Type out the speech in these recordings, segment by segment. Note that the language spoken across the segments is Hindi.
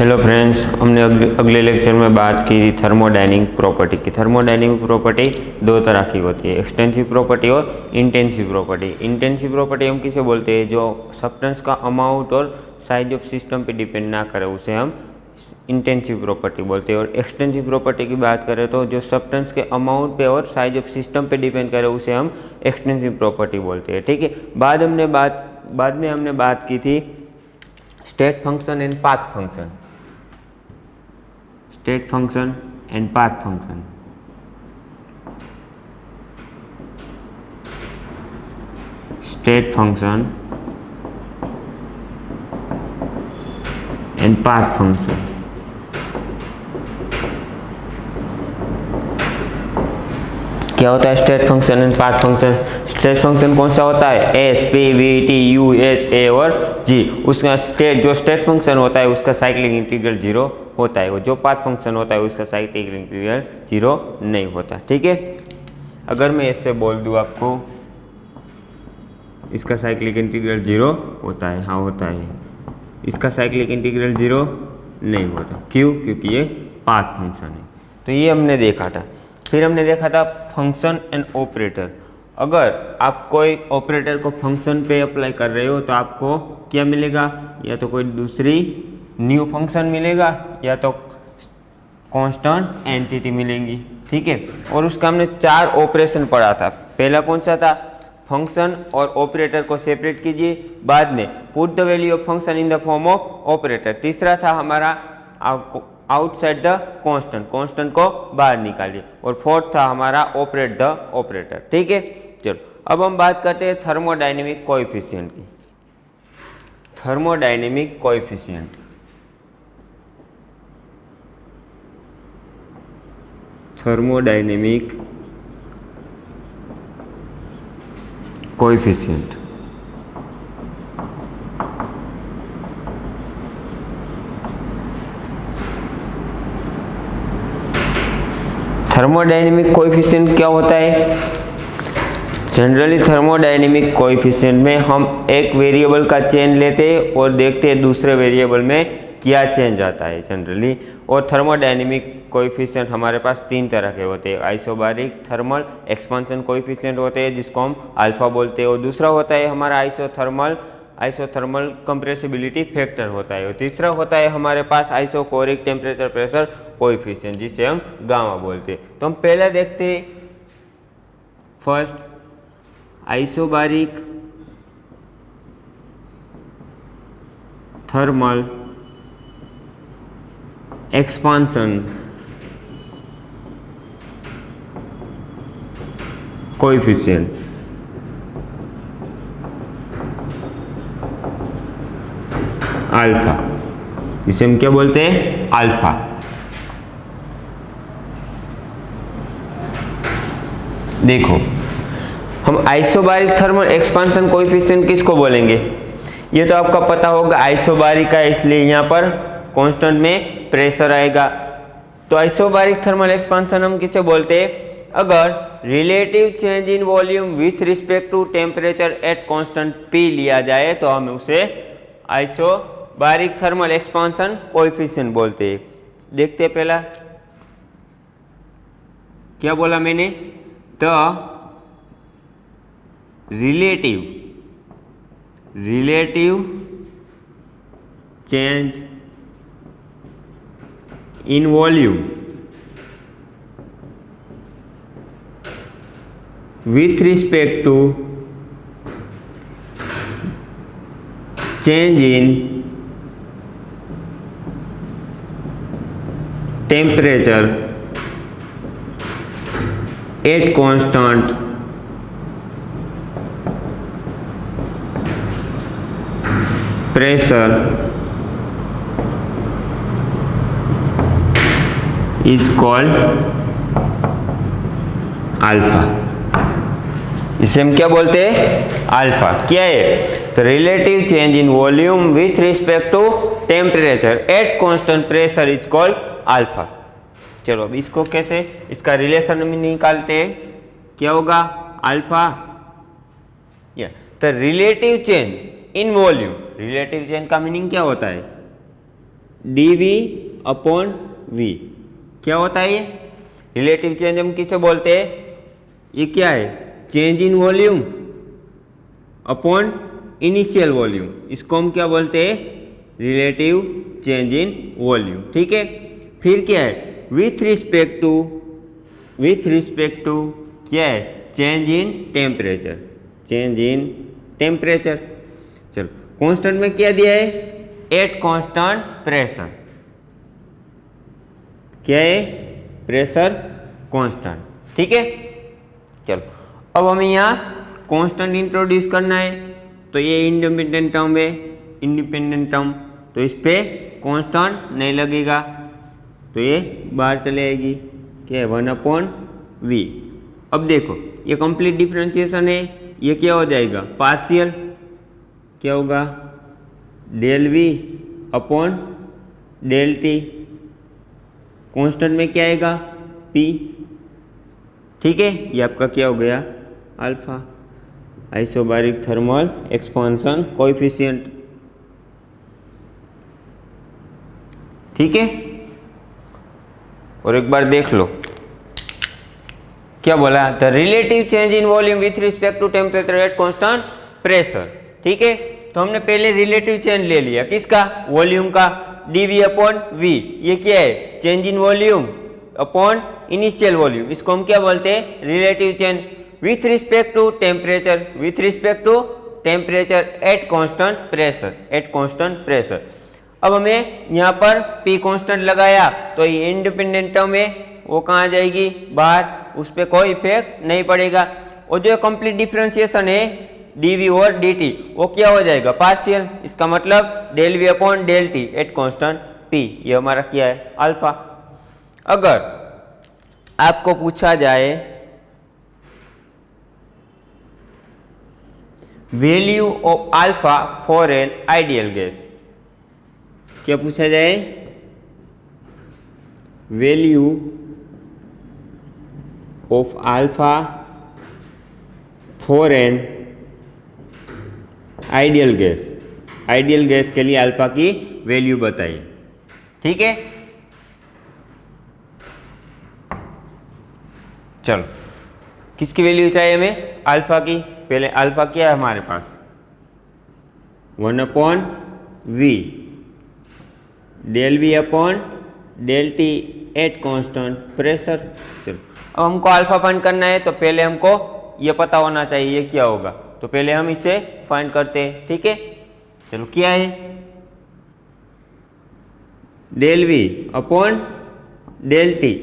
हेलो फ्रेंड्स, हमने अगले लेक्चर में बात की थी थर्मोडायनेमिक प्रॉपर्टी की। थर्मोडायनेमिक प्रॉपर्टी दो तरह की होती है, एक्सटेंसिव प्रॉपर्टी और इंटेंसिव प्रॉपर्टी। इंटेंसिव प्रॉपर्टी हम किसे बोलते हैं? जो सब्सटेंस का अमाउंट और साइज ऑफ सिस्टम पे डिपेंड ना करे उसे हम इंटेंसिव प्रॉपर्टी बोलते हैं। और एक्सटेंसिव प्रॉपर्टी की बात करें तो जो सब्सटेंस के अमाउंट पे और साइज ऑफ सिस्टम पे डिपेंड करे उसे हम एक्सटेंसिव प्रॉपर्टी बोलते हैं। ठीक है। बाद में हमने बात की थी state function and path function. State function and path function. State function and path function. क्या होता है state function and path function? State function कौन सा होता है? S, P, V, T, U, H, A और जी। उसका जो स्टेट फंक्शन होता है उसका साइक्लिक इंटीग्रल 0 होता है। वो जो पाथ फंक्शन होता है उसका साइक्लिक इंटीग्रल 0 नहीं होता। ठीक है। अगर मैं इससे बोल दूं आपको इसका साइक्लिक इंटीग्रल 0 होता है, हाँ होता है। इसका साइक्लिक इंटीग्रल 0 नहीं होता। क्यों? क्योंकि ये पाथ फंक्शन है। तो ये हमने देखा था। फिर हमने देखा था फंक्शन एंड ऑपरेटर। अगर आप कोई ऑपरेटर को फंक्शन पे अप्लाई कर रहे हो तो आपको क्या मिलेगा? या तो कोई दूसरी न्यू फंक्शन मिलेगा या तो कांस्टेंट एंटिटी मिलेंगी। ठीक है। और उसका हमने 4 ऑपरेशन पढ़ा था। पहला कौन सा था? फंक्शन और ऑपरेटर को सेपरेट कीजिए। बाद में put the value of function in the form of operator. तीसरा था हमारा आउटसाइड द कांस्टेंट, कांस्टेंट को बाहर निकालिए। और फोर्थ था हमारा ऑपरेट द ऑपरेटर। ठीक है। चलो अब हम बात करते हैं थर्मोडायनेमिक कोएफिशिएंट की। Thermodynamic coefficient. Thermodynamic coefficient. Thermodynamic coefficient क्या होता है? जनरली थर्मोडायनेमिक कोएफिशिएंट में हम एक वेरिएबल का चेंज लेते हैं और देखते हैं दूसरे वेरिएबल में क्या चेंज आता है जनरली। और थर्मोडायनेमिक कोएफिशिएंट हमारे पास 3 तरह के होते हैं। आइसोबारिक थर्मल एक्सपांशन कोएफिशिएंट होते हैं जिसको हम अल्फा बोलते हैं। और दूसरा होता है हमारा आइसोथर्मल कंप्रेसिबिलिटी फैक्टर होता है। और तीसरा होता है हमारे पास आइसोकोरिक टेम्परेचर प्रेशर कोएफिशिएंट जिसे हम गामा बोलते हैं। तो हम पहले देखते हैं first isobaric thermal expansion coefficient. Alpha, जिसे हम क्या बोलते हैं? अल्फा। देखो हम आइसोबारिक थर्मल एक्सपांशन कोएफिशिएंट किसको बोलेंगे? ये तो आपका पता होगा आइसोबारिक है इसलिए यहाँ पर कांस्टेंट में प्रेशर आएगा। तो आइसोबारिक थर्मल एक्सपांशन हम किसे बोलते हैं? अगर relative change in volume with respect to temperature at constant P लिया जाए तो हम उसे आइसोबारिक थर्मल एक्सपांशन कोएफिशिएंट बोलते हैं। देखते हैं पहला क्या बोला मैंने? The relative change in volume with respect to change in temperature at constant pressure is called alpha। इसे हम क्या बोलते हैं? अल्फा। क्या है? तो relative change in volume with respect to temperature at constant pressure is called alpha. चलो अब इसको कैसे, इसका रिलेशन में निकालते हैं। क्या होगा? अल्फा तो relative change in volume, relative change का मीनिंग क्या होता है? dV upon V। क्या होता है ये? रिलेटिव चेंज हम किसे बोलते हैं? ये क्या है? Change in volume upon initial volume, इसको हम क्या बोलते हैं? Relative change in volume. ठीक है, फिर क्या है? विथ रिस्पेक्ट टू क्या है? Change in temperature, change in temperature. चलो, कांस्टेंट में क्या दिया है? Eight constant pressure. क्या है? Pressure constant. ठीक है, चलो अब हमें यहाँ कांस्टेंट इंट्रोड्यूस करना है, तो ये इंडिपेंडेंट टर्म है, इंडिपेंडेंट टर्म, तो इस पे कांस्टेंट नहीं लगेगा, तो ये बाहर चले आएगी। क्या है? 1/V। अब देखो, ये कंप्लीट डिफरेंशिएशन है, ये क्या हो जाएगा? पार्शियल। क्या होगा? Del V upon del T। Constant में क्या आएगा? P। ठीक है, ये आपका क्या हो गया? Alpha, isobaric thermal expansion coefficient. ठीक है, और एक बार देख लो क्या बोला? The relative change in volume with respect to temperature at constant pressure. ठीक है, तो हमने पहले रिलेटिव चेंज ले लिया, किसका? वॉल्यूम का, dV अपॉन V। ये क्या है? Change in volume upon initial volume, इसको हम क्या बोलते हैं? Relative change with respect to temperature, with respect to temperature at constant pressure, at constant pressure. अब हमें यहाँ पर P कांस्टेंट लगाया, तो ये इंडिपेंडेंट टर्म है, वो कहाँ जाएगी? बाहर, उस पर कोई इफेक्ट नहीं पड़ेगा। और जो कंप्लीट डिफरेंशिएशन है dV और dt, वो क्या हो जाएगा? पार्शियल। इसका मतलब del V upon del T at constant P। ये हमारा क्या है? अल्फा। अगर आपको पूछा जाए value of alpha for an ideal gas, क्या पूछा जाए? Value of alpha for an ideal gas, ideal gas के लिए अल्फा की वैल्यू बताइए। ठीक है, चलो किसकी वैल्यू चाहिए हमें? अल्फा की। पहले अल्फा क्या है हमारे पास? 1/V del V upon del T at constant pressure. चलो, अब हमको अल्फा फाइंड करना है, तो पहले हमको ये पता होना चाहिए ये क्या होगा, तो पहले हम इसे फाइंड करते हैं। ठीक है, चलो क्या है? Del V upon del T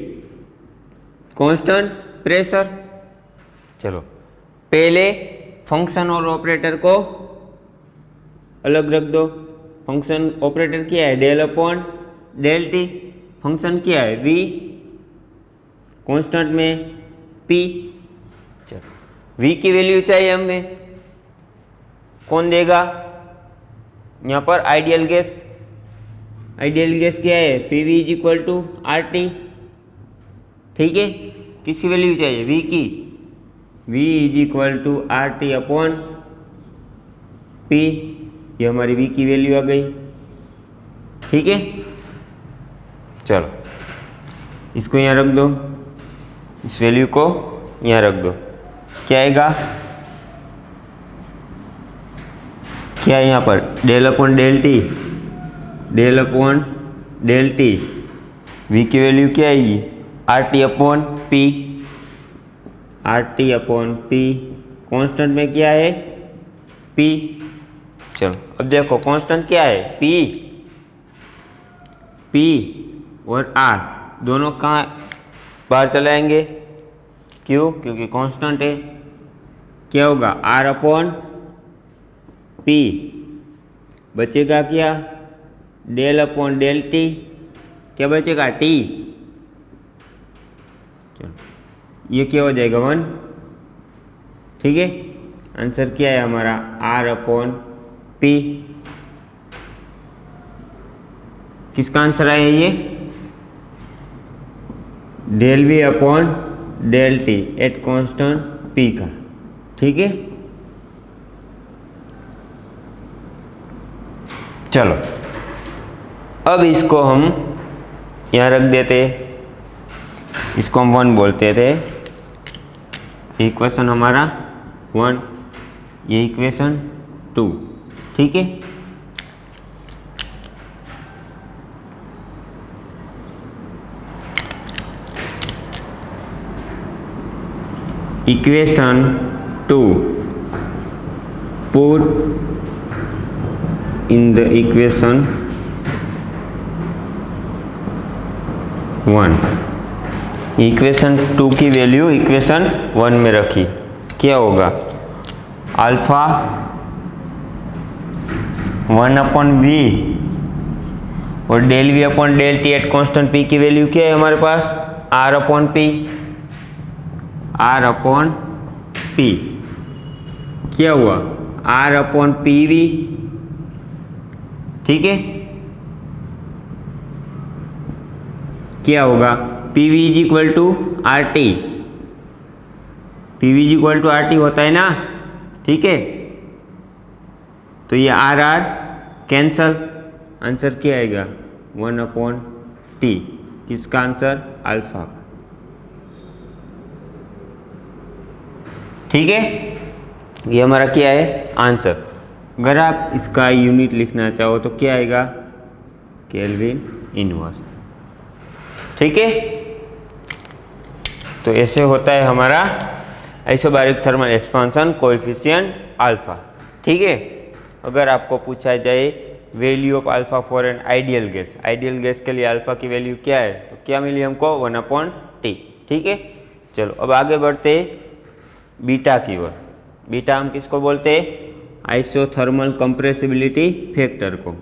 constant pressure. चलो, पहले फंक्शन और ऑपरेटर को अलग रख दो। फंक्शन ऑपरेटर क्या है? Del upon del T। Function क्या है? V, कांस्टेंट में P। चलो, V की वैल्यू चाहिए हमें, कौन देगा? यहाँ पर आइडियल गैस, आइडियल गैस क्या है? PV is equal to RT। ठीक है, किसकी वैल्यू चाहिए? V की। V is equal to RT upon P। ये हमारी V की वैल्यू आ गई। ठीक है, चलो इसको यहाँ रख दो, इस वैल्यू को यहाँ रख दो। क्या आएगा? क्या है यहाँ पर? Del upon del T, del upon del T। V की वैल्यू क्या आएगी? RT upon P, RT upon P। Constant में क्या है? P। चलो अब देखो कांस्टेंट क्या है? P और R दोनों कहाँ बाहर चले आएंगे? क्यों? क्योंकि कांस्टेंट है। क्या होगा? R upon P। बचेगा क्या? Del upon del T। क्या बचेगा? T। चलो ये क्या हो जाएगा? 1। ठीक है, आंसर क्या है हमारा? R upon P। किसका आंसर आया ये? Del V upon del T at constant P का। ठीक है, चलो अब इसको हम यहाँ रख देते, इसको हम 1 बोलते थे। इक्वेशन हमारा 1, ये इक्वेशन 2, ठीक है। Equation 2 put in the equation 1। Equation 2 की वैल्यू इक्वेशन 1 में रखी, क्या होगा? अल्फा 1/v और del v upon del T at constant p की वैल्यू क्या है हमारे पास? r/p। r/p क्या हुआ? r/pv, ठीक है। क्या होगा? pv is equal to R T, pv is equal to R T होता है ना, ठीक है। तो ये आर आर कैंसल, आंसर क्या आएगा? 1/t। किसका आंसर? अल्फा, ठीक है। ये हमारा क्या है? आंसर। अगर आप इसका यूनिट लिखना चाहो तो क्या आएगा? केल्विन इनवर्स, ठीक है। तो ऐसे होता है हमारा isobaric thermal expansion coefficient alpha, ठीक है। अगर आपको पूछा जाए value of alpha for an ideal gas, ideal gas के लिए अल्फा की वैल्यू क्या है, तो क्या मिली हमको? 1/t, ठीक है। चलो अब आगे बढ़ते बीटा की ओर। बीटा हम किसको बोलते हैं? आइसोथर्मल कंप्रेसिबिलिटी फैक्टर को।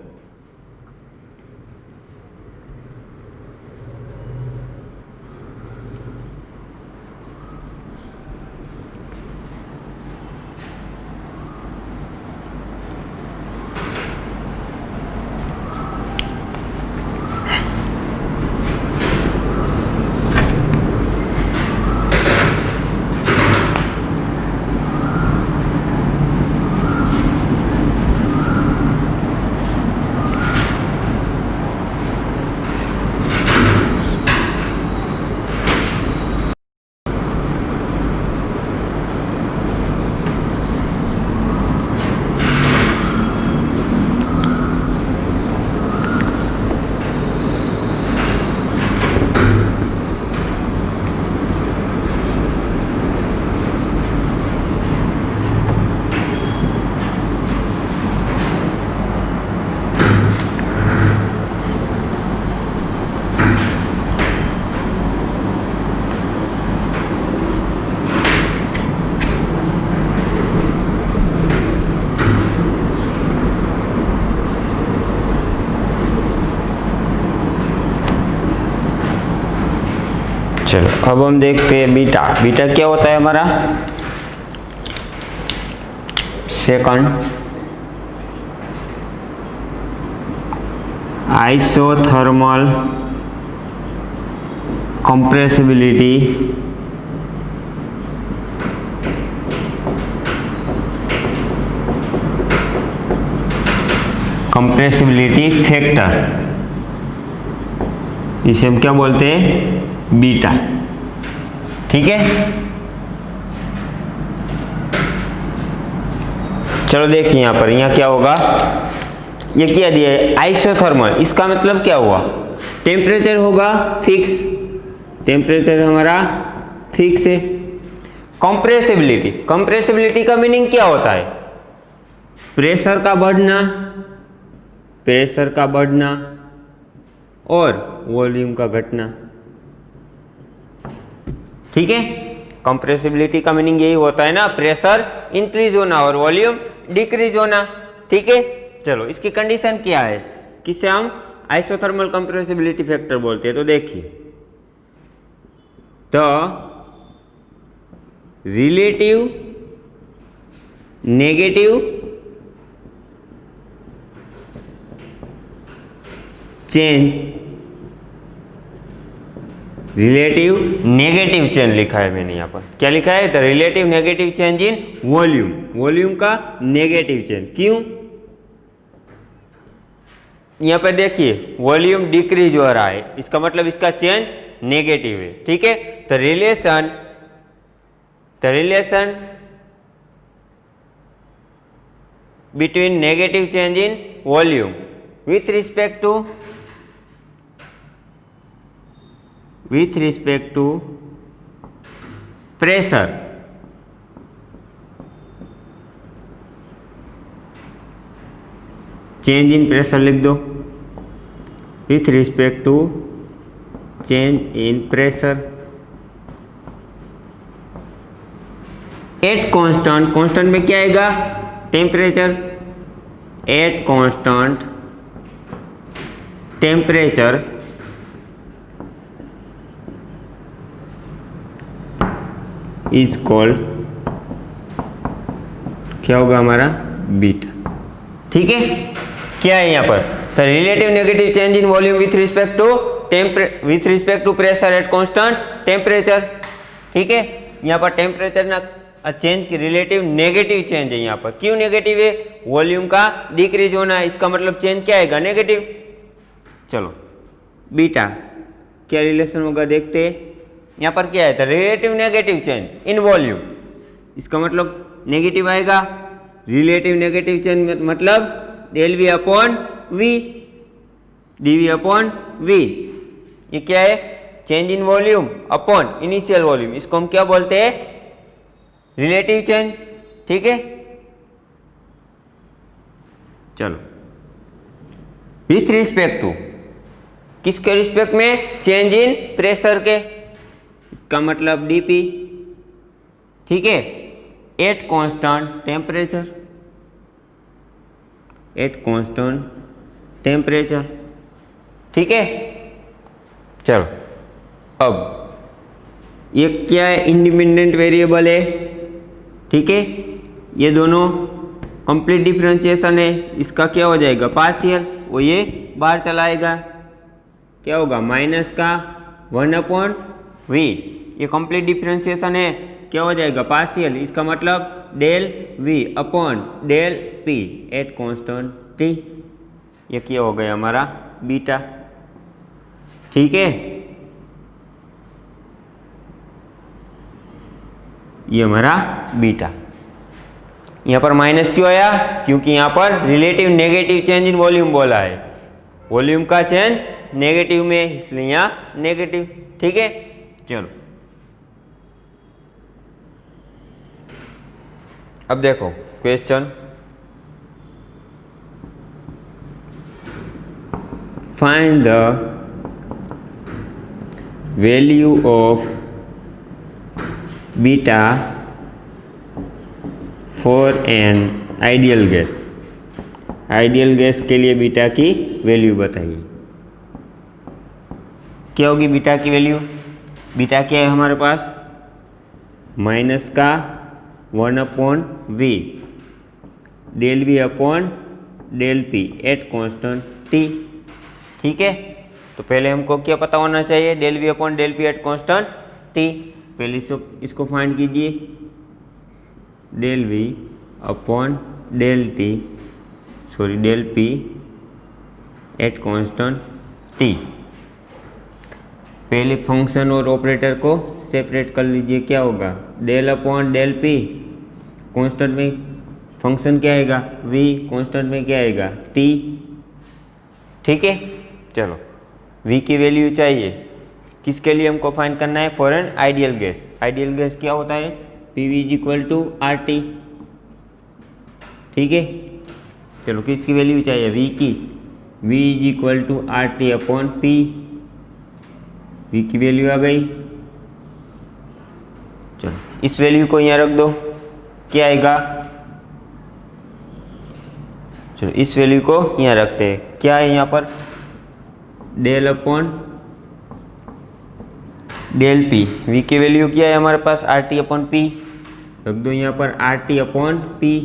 चलो अब हम देखते हैं बीटा। बीटा क्या होता है हमारा? सेकंड आइसोथर्मल कंप्रेसिबिलिटी फैक्टर, इसे हम क्या बोलते हैं? बीटा, ठीक है। चलो देखिए यहाँ पर, यहाँ क्या होगा? ये क्या दिया है? आइसोथर्मल। इसका मतलब क्या हुआ? टेम्परेचर होगा फिक्स, टेम्परेचर हमारा फिक्स है। कंप्रेसिबिलिटी, कंप्रेसिबिलिटी का मीनिंग क्या होता है? प्रेशर का बढ़ना, प्रेशर का बढ़ना और वॉल्यूम का घटना, ठीक है। कंप्रेसिबिलिटी का मीनिंग यही होता है ना, प्रेशर इंक्रीज होना और वॉल्यूम डिक्रीज होना, ठीक है। चलो इसकी कंडीशन क्या है, किसे हम आइसोथर्मल कंप्रेसिबिलिटी फैक्टर बोलते हैं? तो देखिए, तो relative negative change, relative negative change लिखा है मैंने यहाँ पर, क्या लिखा है? तो relative negative change in volume, volume का नेगेटिव चेंज। क्यों? यहाँ पर देखिए वॉल्यूम डिक्रीज हो रहा है, इसका मतलब इसका चेंज नेगेटिव है। ठीक है, तो relation between negative change in volume with respect to pressure change in pressure लिख दो, with respect to change in pressure at constant, constant में क्या आएगा temperature, at constant temperature is called, क्या होगा हमारा बीटा। ठीक है, क्या है यहाँ पर, तो relative negative change in volume with respect to pressure at constant temperature. ठीक है, यहाँ पर टेम्परेचर ना चेंज की रिलेटिव नेगेटिव चेंज है। यहाँ पर क्यों नेगेटिव है, वॉल्यूम का डिक्रीज होना है, इसका मतलब चेंज क्या आएगा नेगेटिव। चलो बीटा क्या रिलेशन होगा देखते हैं। यहाँ पर क्या है, तो relative negative change in volume, इसका मतलब नेगेटिव आएगा। रिलेटिव नेगेटिव चेंज मतलब del V upon V, D V upon V. ये क्या है, change in volume upon initial volume, इसको हम क्या बोलते हैं रिलेटिव चेंज। ठीक है, चलो विथ रिस्पेक्ट टू, किसके रिस्पेक्ट में, चेंज इन प्रेशर के, इसका मतलब डीपी। ठीक है, eight constant temperature, at constant temperature. ठीक है, चलो अब ये क्या है, इंडिपेंडेंट वेरिएबल है। ठीक है, ये दोनों कंप्लीट डिफरेंशिएशन है, इसका क्या हो जाएगा पार्शियल, वो ये बाहर चलाएगा, क्या होगा माइनस का 1/v। ये कंप्लीट डिफरेंशिएशन है, क्या हो जाएगा पार्शियल, इसका मतलब del v upon del p at constant t। ये क्या हो गया हमारा बीटा। ठीक है, ये हमारा बीटा। यहाँ पर माइनस क्यों आया, क्योंकि यहाँ पर relative negative change in volume बोला है, वॉल्यूम का चेंज नेगेटिव में, इसलिए यहाँ नेगेटिव। ठीक है, चलो अब देखो question, find the value of beta for an ideal gas. Ideal gas के लिए बीटा की वैल्यू बताइए। क्या होगी बीटा की वैल्यू, बीटा क्या है हमारे पास माइनस का 1/v del V upon del P at constant t। ठीक है, तो पहले हमको क्या पता होना चाहिए, del V upon del P at constant t। पहले इसको फाइंड कीजिए, del V upon del P at constant t। पहले फंक्शन और ऑपरेटर को सेपरेट कर लीजिए, क्या होगा del upon del P, constant में फंक्शन क्या आएगा v, कांस्टेंट में क्या आएगा t। ठीक है, चलो v की वैल्यू चाहिए, किसके लिए हमको फाइंड करना है, for an ideal gas. Ideal gas क्या होता है, PV is equal to RT। ठीक है, चलो किसकी वैल्यू चाहिए v की, v is equal to RT upon P। v की वैल्यू आ गई, चलो इस वैल्यू को यहाँ रख दो, क्या आएगा, चलो इस वैल्यू को यहाँ रखते हैं, क्या है यहाँ पर del upon del P. v की वैल्यू क्या है हमारे पास RT अपॉन P, रख दो यहाँ पर RT अपॉन P।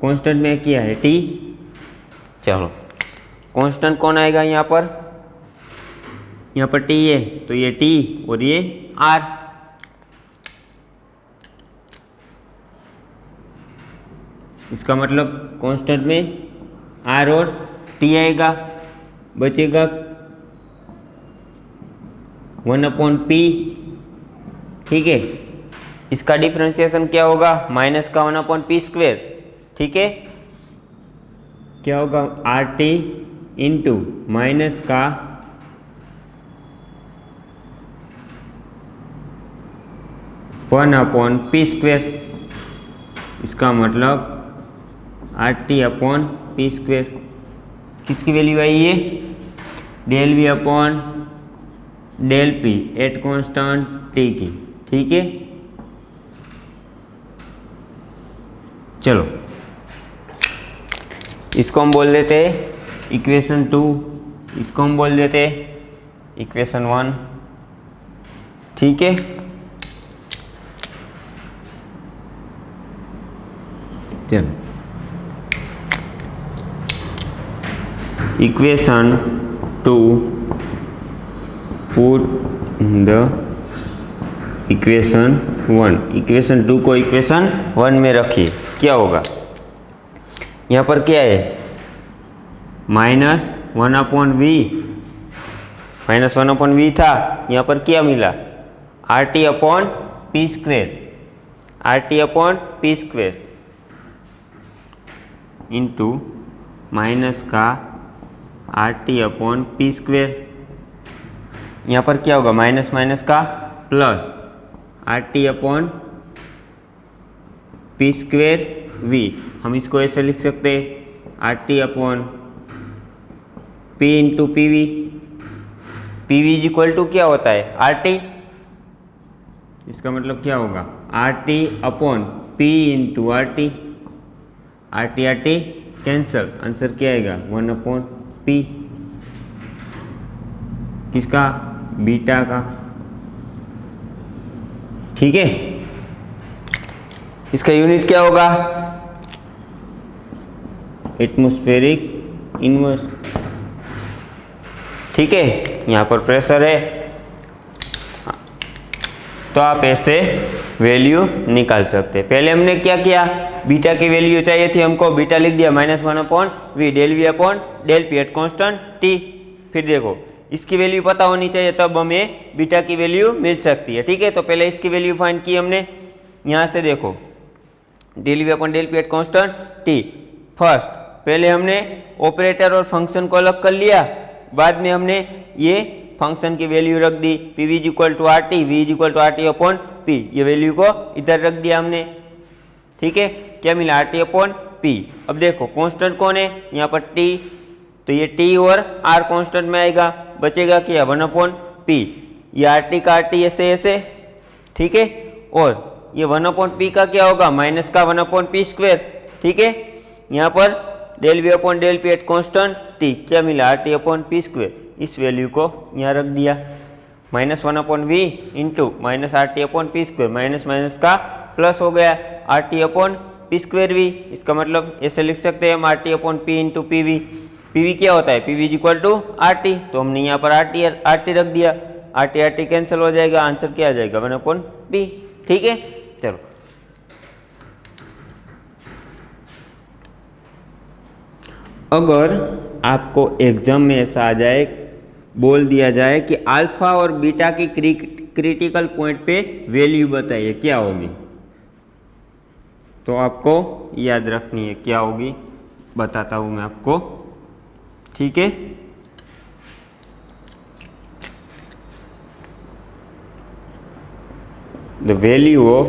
कांस्टेंट में क्या है t, चलो कांस्टेंट कौन आएगा यहाँ पर, यहाँ पर t है तो ये t और ये r। इसका मतलब कांस्टेंट में r और t आएगा। बचेगा 1/p। ठीक है, इसका डिफरेंशिएशन क्या होगा, माइनस का 1/p²। ठीक है, क्या होगा, RT इंटू माइनस का 1/p²। इसका मतलब RT/p²। किसकी वैल्यू आई ये, del V/del P at constant T की। ठीक है, चलो इसको हम बोल देते हैं इक्वेशन 2, इसको हम बोल देते हैं इक्वेशन 1। ठीक है, चलो equation 2 put the equation 1। Equation 2 को इक्वेशन 1 में रखिए, क्या होगा, यहाँ पर क्या है, -1/v, -1/v था, यहाँ पर क्या मिला, RT/p², RT/p² इंटू माइनस का RT/p²। यहाँ पर क्या होगा, माइनस माइनस का प्लस RT/p²v। हम इसको ऐसे लिख सकते हैं, RT/p into PV। PV is equal to क्या होता है, RT। इसका मतलब क्या होगा, RT/p into RT। RT cancel, answer क्या आएगा, 1/p। किसका, बीटा का। ठीक है, इसका यूनिट क्या होगा, एटमॉस्फेरिक इनवर्स। ठीक है, यहाँ पर प्रेशर है, तो आप ऐसे वैल्यू निकाल सकते हैं। पहले हमने क्या किया, बीटा की वैल्यू चाहिए थी हमको, बीटा लिख दिया -1/v del V/del P at constant T। फिर देखो इसकी वैल्यू पता होनी चाहिए, तब हमें बीटा की वैल्यू मिल सकती है। ठीक है, तो पहले इसकी वैल्यू फाइंड की हमने, यहाँ से देखो del V/del P at constant T। First पहले हमने ऑपरेटर और फंक्शन को अलग कर लिया, बाद में हमने ये फंक्शन की वैल्यू रख दी, PV is equal to RT, V is equal to RT/P। ये वैल्यू को इधर रख दिया हमने। ठीक है, क्या मिला, RT/P। अब देखो कांस्टेंट कौन है, यहाँ पर T, तो ये T और R कांस्टेंट में आएगा, बचेगा क्या, 1/P। ये RT का RT ऐसे ऐसे। ठीक है, और ये 1/P का क्या होगा, माइनस का 1/p²। ठीक है, यहाँ पर del V/del P at constant T, क्या मिला, RT/p²। इस वैल्यू को यहाँ रख दिया, -1/v into -RT/p², minus minus का प्लस हो गया, RT/p²v। इसका मतलब ऐसे लिख सकते हैं हम, RT/p इंटू PV। PV क्या होता है, PV is equal to RT, तो हमने यहाँ पर RT रख दिया, RT कैंसिल हो जाएगा, आंसर क्या आ जाएगा, 1/p। ठीक है, चलो अगर आपको एग्जाम में ऐसा आ जाए, बोल दिया जाए कि अल्फा और बीटा की क्रिटिकल पॉइंट पे वैल्यू बताइए, क्या होगी, तो आपको याद रखनी है क्या होगी, बताता हूं मैं आपको। ठीक है, the value of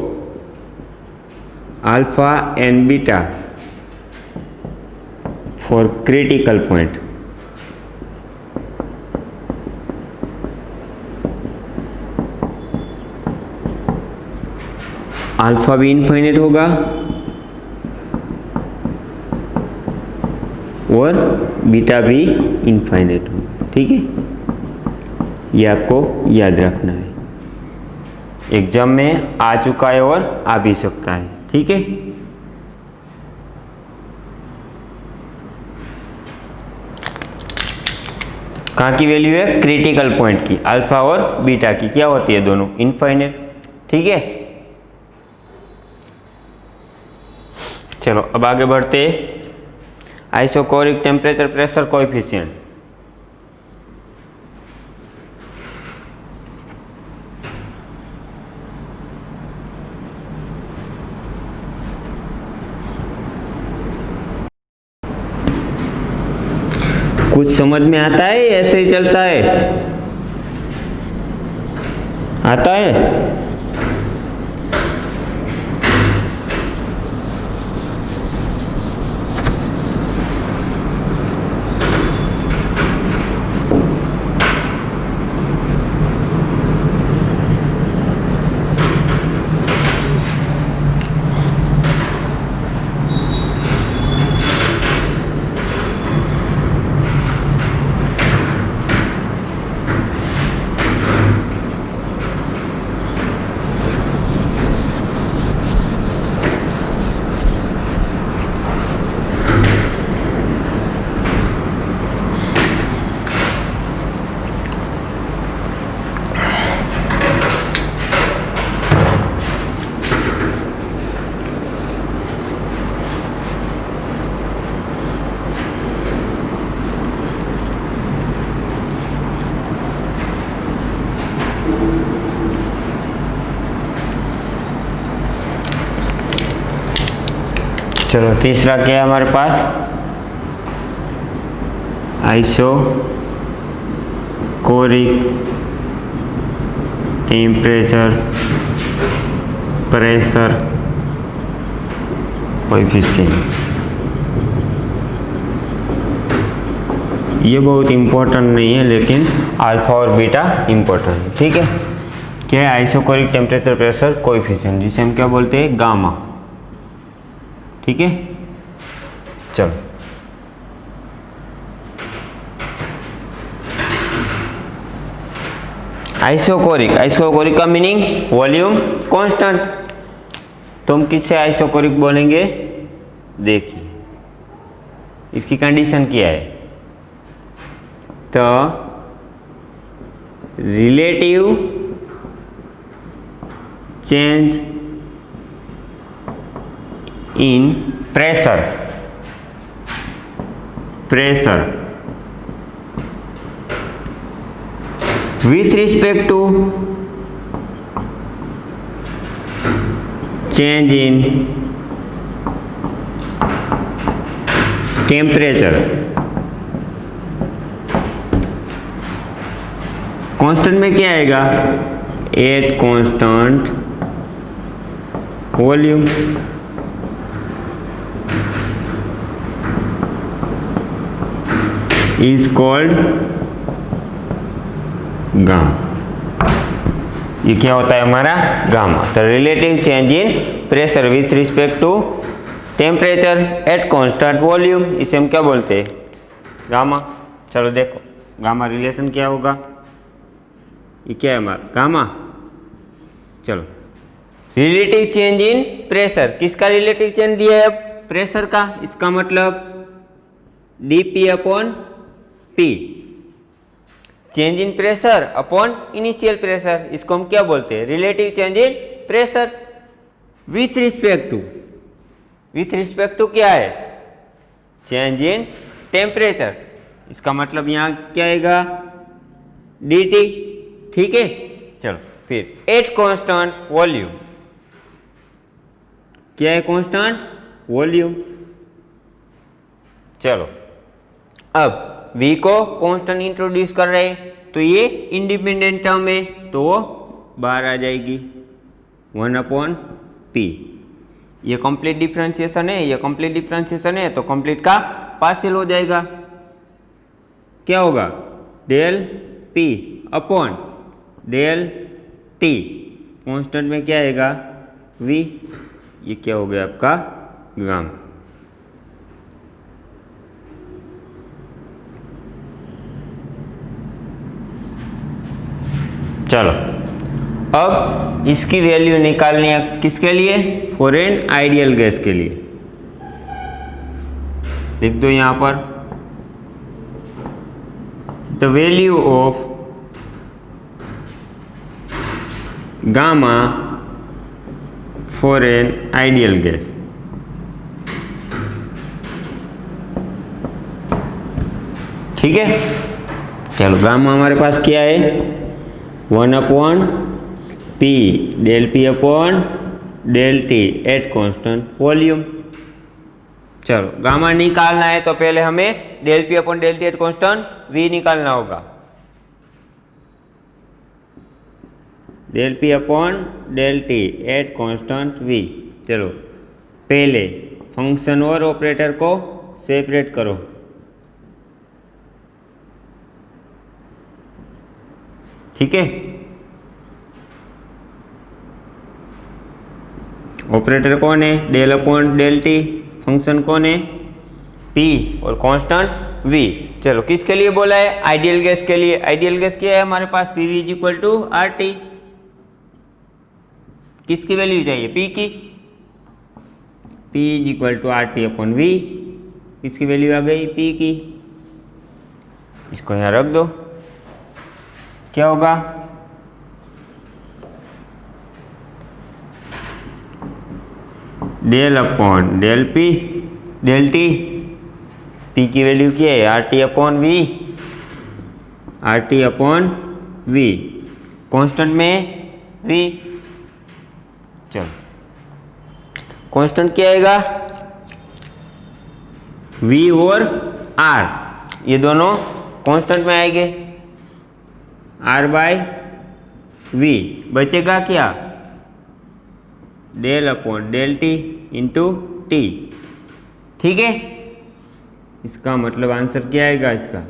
alpha and beta for critical point। Alpha भी इनफाइनाइट होगा और बीटा भी इनफाइनाइट होगा। ठीक है, ये आपको याद रखना है, एग्जाम में आ चुका है और आ भी सकता है। ठीक है, कहाँ की वैल्यू है, क्रिटिकल पॉइंट की, अल्फा और बीटा की क्या होती है, दोनों इनफाइनाइट। ठीक है, चलो अब आगे बढ़ते, आइसोकोरिक टेम्परेचर प्रेशर कोएफिशिएंट। कुछ समझ में आता है, ऐसे ही चलता है? आता है? चलो तीसरा क्या है हमारे पास? Isochoric temperature pressure coefficient. ये बहुत इम्पोर्टेंट नहीं है, लेकिन अल्फा और बीटा इम्पोर्टेंट है। ठीक है, क्या है? आइसोकोरिक टेम्परेचर प्रेशर कोएफिशिएंट, जिसे हम क्या बोलते हैं? गामा। ठीक है, चलो आइसोकोरिक का मीनिंग वॉल्यूम कांस्टेंट। तो हम किससे आइसोकोरिक बोलेंगे? देखिए इसकी कंडीशन क्या है। तो relative change in pressure with respect to change in temperature। Constant में क्या आएगा? At constant volume. is called gamma. ये क्या होता है हमारा? गामा। तो relative change in pressure with respect to temperature at constant volume, इसे हम क्या बोलते हैं? गामा। चलो देखो गामा रिलेशन क्या होगा। ये क्या है हमारा? गामा। चलो रिलेटिव चेंज इन प्रेशर, किसका रिलेटिव चेंज दिया है? प्रेशर का। इसका मतलब dP upon P, change in pressure upon initial pressure, इसको हम क्या बोलते हैं? Relative change in pressure with respect to क्या है? Change in temperature. इसका मतलब यहाँ क्या आएगा? dt। ठीक है, चलो फिर एट कांस्टेंट वॉल्यूम। क्या है? Constant volume. चलो अब v को कांस्टेंट इंट्रोड्यूस कर रहे हैं, तो ये इंडिपेंडेंट टर्म है, तो वो बाहर आ जाएगी 1/p। ये कंप्लीट डिफरेंशिएशन है, ये कंप्लीट डिफरेंशिएशन है, तो कंप्लीट का पार्शियल हो जाएगा। क्या होगा? Del p upon del t। Constant में क्या आएगा? v। ये क्या हो गया आपका? गामा। चलो अब इसकी वैल्यू निकालनी है किसके लिए? फॉर एन आइडियल गैस के लिए। लिख दो यहां पर the value of gamma for an ideal gas. ठीक है, चलो गामा हमारे पास क्या है? 1/p del p upon del t at constant volume. चलो गामा निकालना है तो पहले हमें del P upon del T at constant V निकालना होगा। Del P upon del T at constant V. चलो पहले फंक्शन और ऑपरेटर को सेपरेट करो। ठीक है, ऑपरेटर कौन है? Del upon del T. Function कौन है? पी और कांस्टेंट वी। चलो किसके लिए बोला है? आइडियल गैस के लिए। आइडियल गैस क्या है हमारे पास? P V is equal to R T. किसकी वैल्यू चाहिए? पी की। P is equal to R T upon V. इसकी वैल्यू आ गई पी की। इसको यहां रख दो। क्या होगा? Del upon del P del T. P की वैल्यू क्या है? R T upon V. R T upon V. Constant में वी। चलो कांस्टेंट क्या आएगा? वी और आर, ये दोनों कांस्टेंट में आएंगे। R by V. बचेगा क्या? Del upon del T into T. ठीक है, इसका मतलब आंसर क्या आएगा इसका?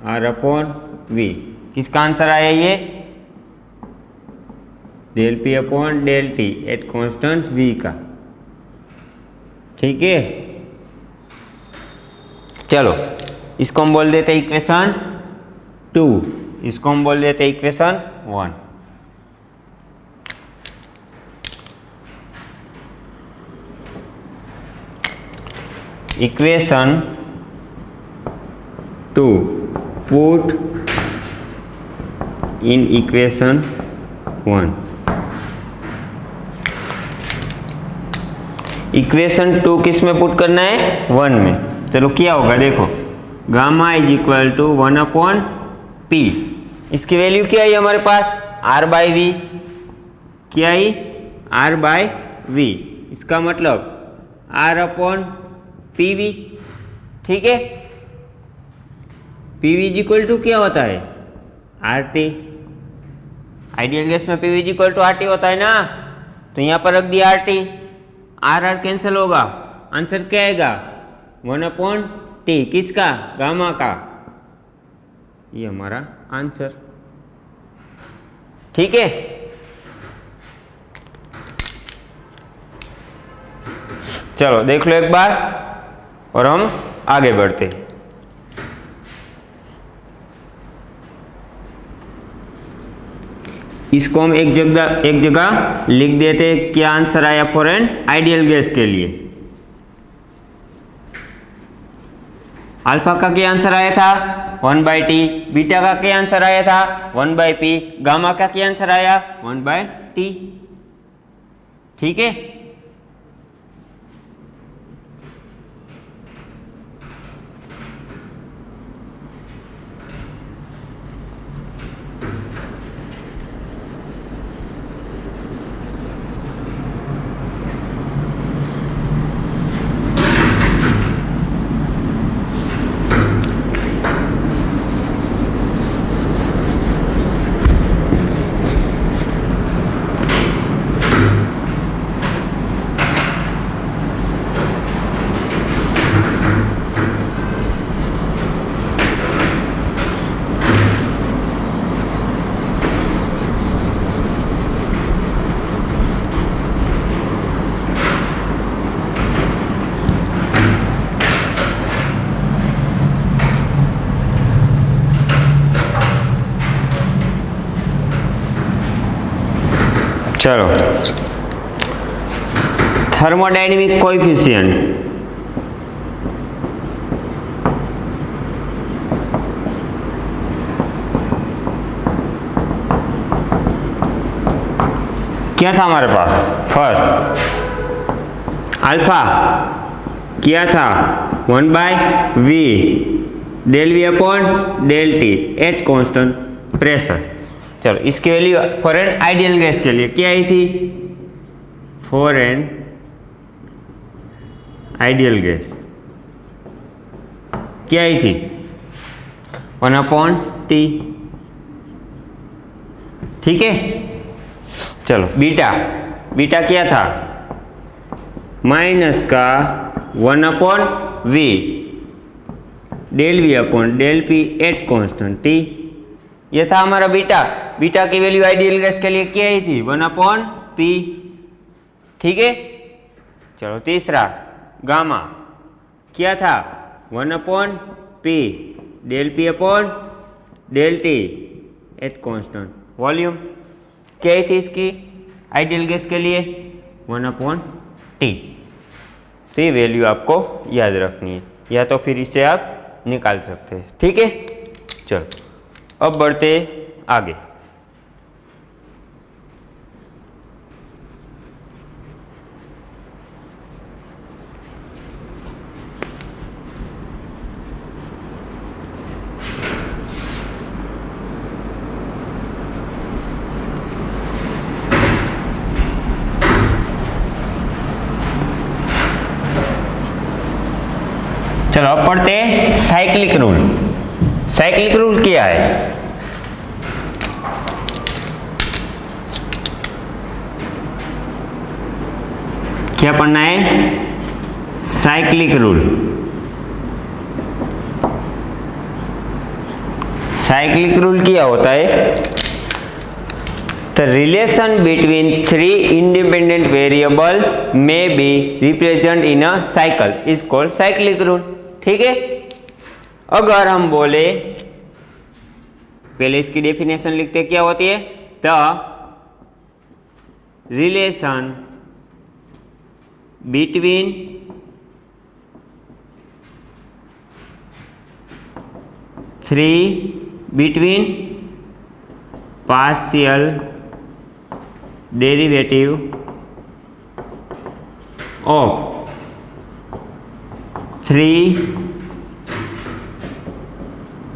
R upon V. किसका आंसर आया ये? Del P upon del T at constant V का। ठीक है, चलो इसको हम बोल देते इक्वेशन 2, इसको हम बोल देते equation 1। Equation 2 put in equation 1। Equation 2 किस में पुट करना है? 1 में। चलो क्या होगा देखो, gamma is equal to 1 upon P. इसकी वैल्यू क्या है हमारे पास? R by V. क्या है? R by V. इसका मतलब आर अपॉन पी वी। ठीक है, P V is equal to क्या होता है? R T. आइडियल गैस में P V is equal to R T होता है ना, तो यहां पर रख दिया R T. R R cancel होगा, आंसर क्या आएगा? 1 अपॉन टी। किसका? गामा का। ये हमारा आंसर। ठीक है, चलो देख लो एक बार और हम आगे बढ़ते। इसको हम एक जगह लिख देते। क्या आंसर आया फॉर एन आइडियल गैस के लिए? अल्फा का क्या आंसर आया था? 1 बाई टी। बीटा का क्या आंसर आया था? 1 बाई पी। गामा का क्या आंसर आया? 1 बाई टी। ठीक है, चलो थर्मोडायनेमिक कोएफिशिएंट। क्या था हमारे पास? फर्स्ट अल्फा क्या था? 1 by V del V upon del T at constant pressure. चलो इसकी value for an ideal gas के लिए क्या आई थी? फॉर एन आइडियल गैस क्या आई थी 1/t। ठीक है, चलो बीटा, बीटा क्या था माइनस का 1/v del v upon del p at constant t। ये था हमारा बीटा। बीटा की वैल्यू आइडियल गैस के लिए क्या आई थी 1/p। ठीक है, चलो तीसरा गामा क्या था 1/p del p upon del t at constant volume. क्या आई थी इसकी आइडियल गैस के लिए 1/t। तो ये वैल्यू आपको याद रखनी है, या तो फिर इसे आप निकाल सकते हैं। ठीक है, चलो अब बढ़ते आगे। चलो अब पढ़ते हैं साइक्लिक रूल। साइक्लिक रूल क्या है? क्या पढ़ना है? Cyclic rule. साइक्लिक रूल क्या होता है? The relation between three independent variable may be represented in a cycle is called cyclic rule। ठीक है, अगर हम बोले, पहले इसकी डेफिनेशन लिखते क्या होती है? The relation between partial derivative of three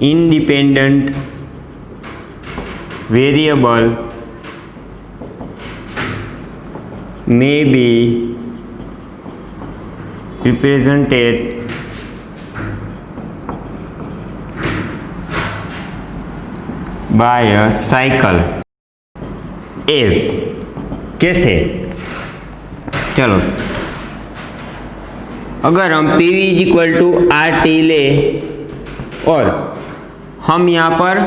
independent variable may be represented by a cycle is। कैसे? चलो, अगर हम PV इक्वल टू RT ले और हम यहाँ पर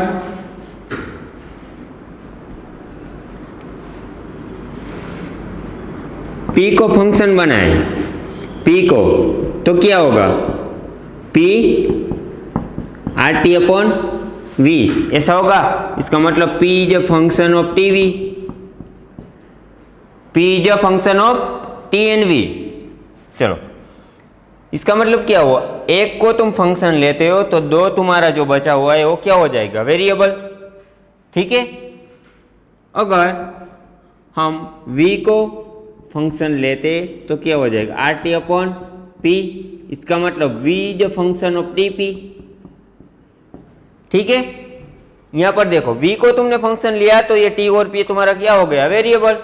P को फंक्शन बनाए, P को, तो क्या होगा? P RT अपॉन V ऐसा होगा। इसका मतलब P is a function of TV, P is a function of T and V। चलो, इसका मतलब क्या हुआ? एक को तुम फंक्शन लेते हो तो दो तुम्हारा जो बचा हुआ है वो क्या हो जाएगा? वेरिएबल। ठीक है, अगर हम V को फंक्शन लेते तो क्या हो जाएगा? RT upon P। इसका मतलब V is a function of TP। ठीक है, यहां पर देखो V को तुमने फंक्शन लिया तो ये T और P तुम्हारा क्या हो गया? वेरिएबल।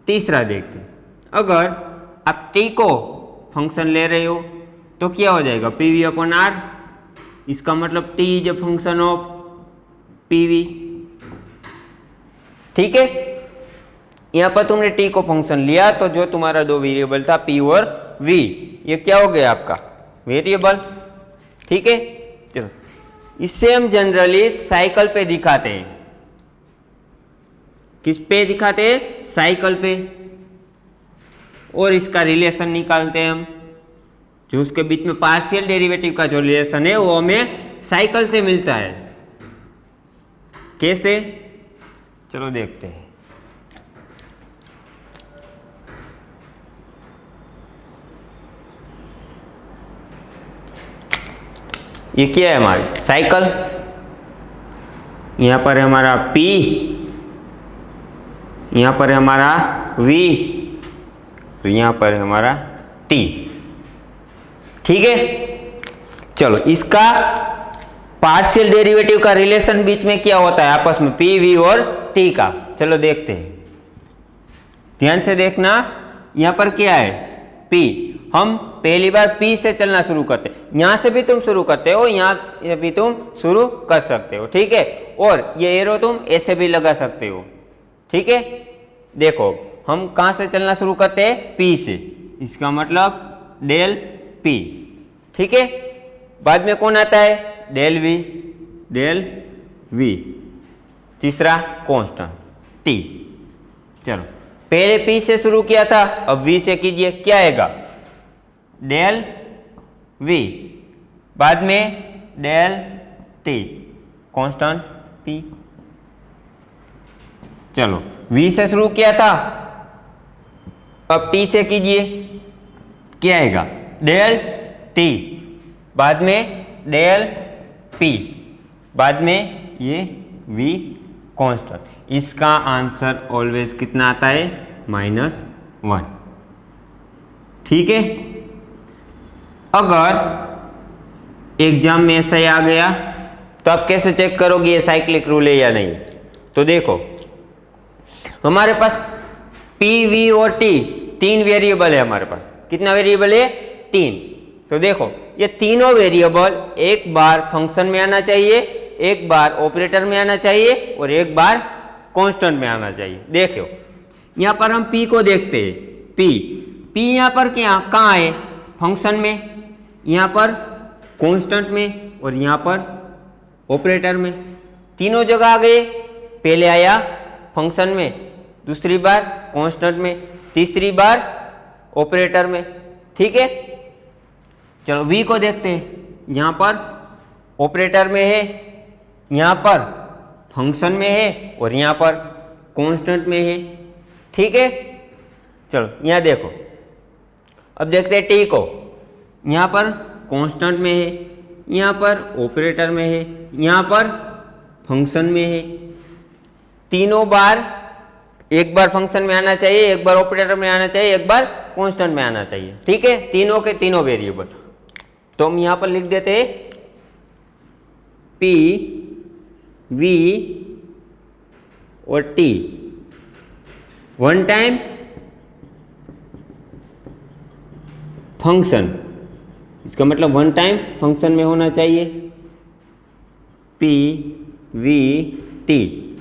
तीसरा देखते हैं, अगर आप T को फंक्शन ले रहे हो तो क्या हो जाएगा? PV upon R। इसका मतलब T is a function of PV। ठीक है, यहां पर तुमने T को फंक्शन लिया तो जो तुम्हारा दो वेरिएबल था P और V, ये क्या हो गया आपका? वेरिएबल। ठीक है, चलो इससे हम जनरली साइकिल पे दिखाते हैं। किस पे दिखाते हैं? साइकिल पे। और इसका रिलेशन निकालते हैं हम, जो उसके बीच में पार्शियल डेरिवेटिव का जो रिलेशन है वो हमें साइकिल से मिलता है। कैसे? चलो देखते हैं। ये क्या है? हमारी साइकिल। यहां पर है हमारा P, यहां पर है हमारा V, तो यहां पर है हमारा T। ठीक है, चलो इसका पार्शियल डेरिवेटिव का रिलेशन बीच में क्या होता है आपस में? P, V और T का। चलो देखते हैं, ध्यान से देखना। यहां पर क्या है? P, हम पहली बार पी से चलना शुरू करते हैं। यहाँ से भी तुम शुरू करते हो, यहाँ भी तुम शुरू कर सकते हो, ठीक है। और ये एरो तुम ऐसे भी लगा सकते हो, ठीक है। देखो हम कहाँ से चलना शुरू करते हैं, पी से, इसका मतलब डेल पी, ठीक है। बाद में कौन आता है, डेल वी, डेल वी, तीसरा कांस्टेंट टी। चलो पहले पी से शुरू किया था, अब वी से कीजिए, क्या आएगा, डेल वी, बाद में डेल टी, कांस्टेंट पी। चलो वी से शुरू किया था, अब टी से कीजिए, क्या आएगा, डेल टी, बाद में डेल पी, बाद में ये वी कांस्टेंट। इसका आंसर ऑलवेज कितना आता है, -1, ठीक है। अगर एग्जाम में ऐसा ही आ गया तो आप कैसे चेक करोगे ये साइक्लिक रूल है या नहीं। तो देखो हमारे पास पी, वी और टी तीन वेरिएबल है हमारे पास। कितना वेरिएबल है, 3। तो देखो ये तीनों वेरिएबल एक बार फंक्शन में आना चाहिए, एक बार ऑपरेटर में आना चाहिए और एक बार कांस्टेंट में आना चाहिए। देखो यहाँ पर हम p को देखते हैं, p यहाँ पर क्या कहाँ है, फंक्शन में, यहाँ पर कांस्टेंट में और यहाँ पर ऑपरेटर में, तीनों जगह आ गए। पहले आया फंक्शन में, दूसरी बार कांस्टेंट में, तीसरी बार ऑपरेटर में, ठीक है। चलो v को देखते हैं, यहाँ पर ऑपरेटर में है, यहाँ पर फंक्शन में है और यहाँ पर कांस्टेंट में है, ठीक है। चलो यहाँ देखो, अब देखते हैं t को, यहाँ पर कांस्टेंट में है, यहाँ पर ऑपरेटर में है, यहाँ पर फंक्शन में है। तीनों बार, एक बार फंक्शन में आना चाहिए, एक बार ऑपरेटर में आना चाहिए, एक बार कांस्टेंट में आना चाहिए, ठीक है। तीनों के तीनों वेरिएबल। तो हम यहाँ पर लिख देते हैं पी, वी और टी वन टाइम फंक्शन, इसका मतलब वन टाइम फंक्शन में होना चाहिए। P, V, T,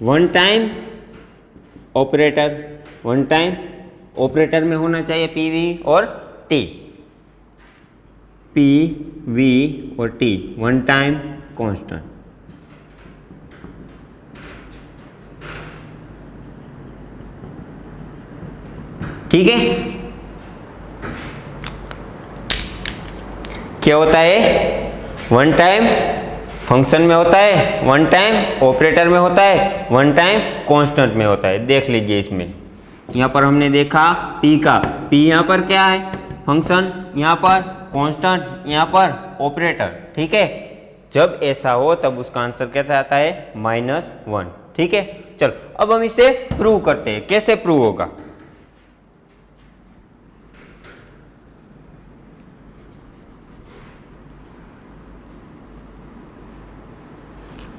one time operator, one time operator में होना चाहिए पी, वी और टी। पी, वी और टी वन टाइम कांस्टेंट, ठीक है। क्या होता है, वन टाइम फंक्शन में होता है, वन टाइम ऑपरेटर में होता है, वन टाइम कांस्टेंट में होता है। देख लीजिए इसमें, यहाँ पर हमने देखा p का, p यहाँ पर क्या है, फंक्शन, यहाँ पर कांस्टेंट, यहाँ पर ऑपरेटर, ठीक है। जब ऐसा हो तब उसका आंसर कैसा आता है, -1, ठीक है। चलो अब हम इसे प्रूव करते हैं, कैसे प्रूव होगा।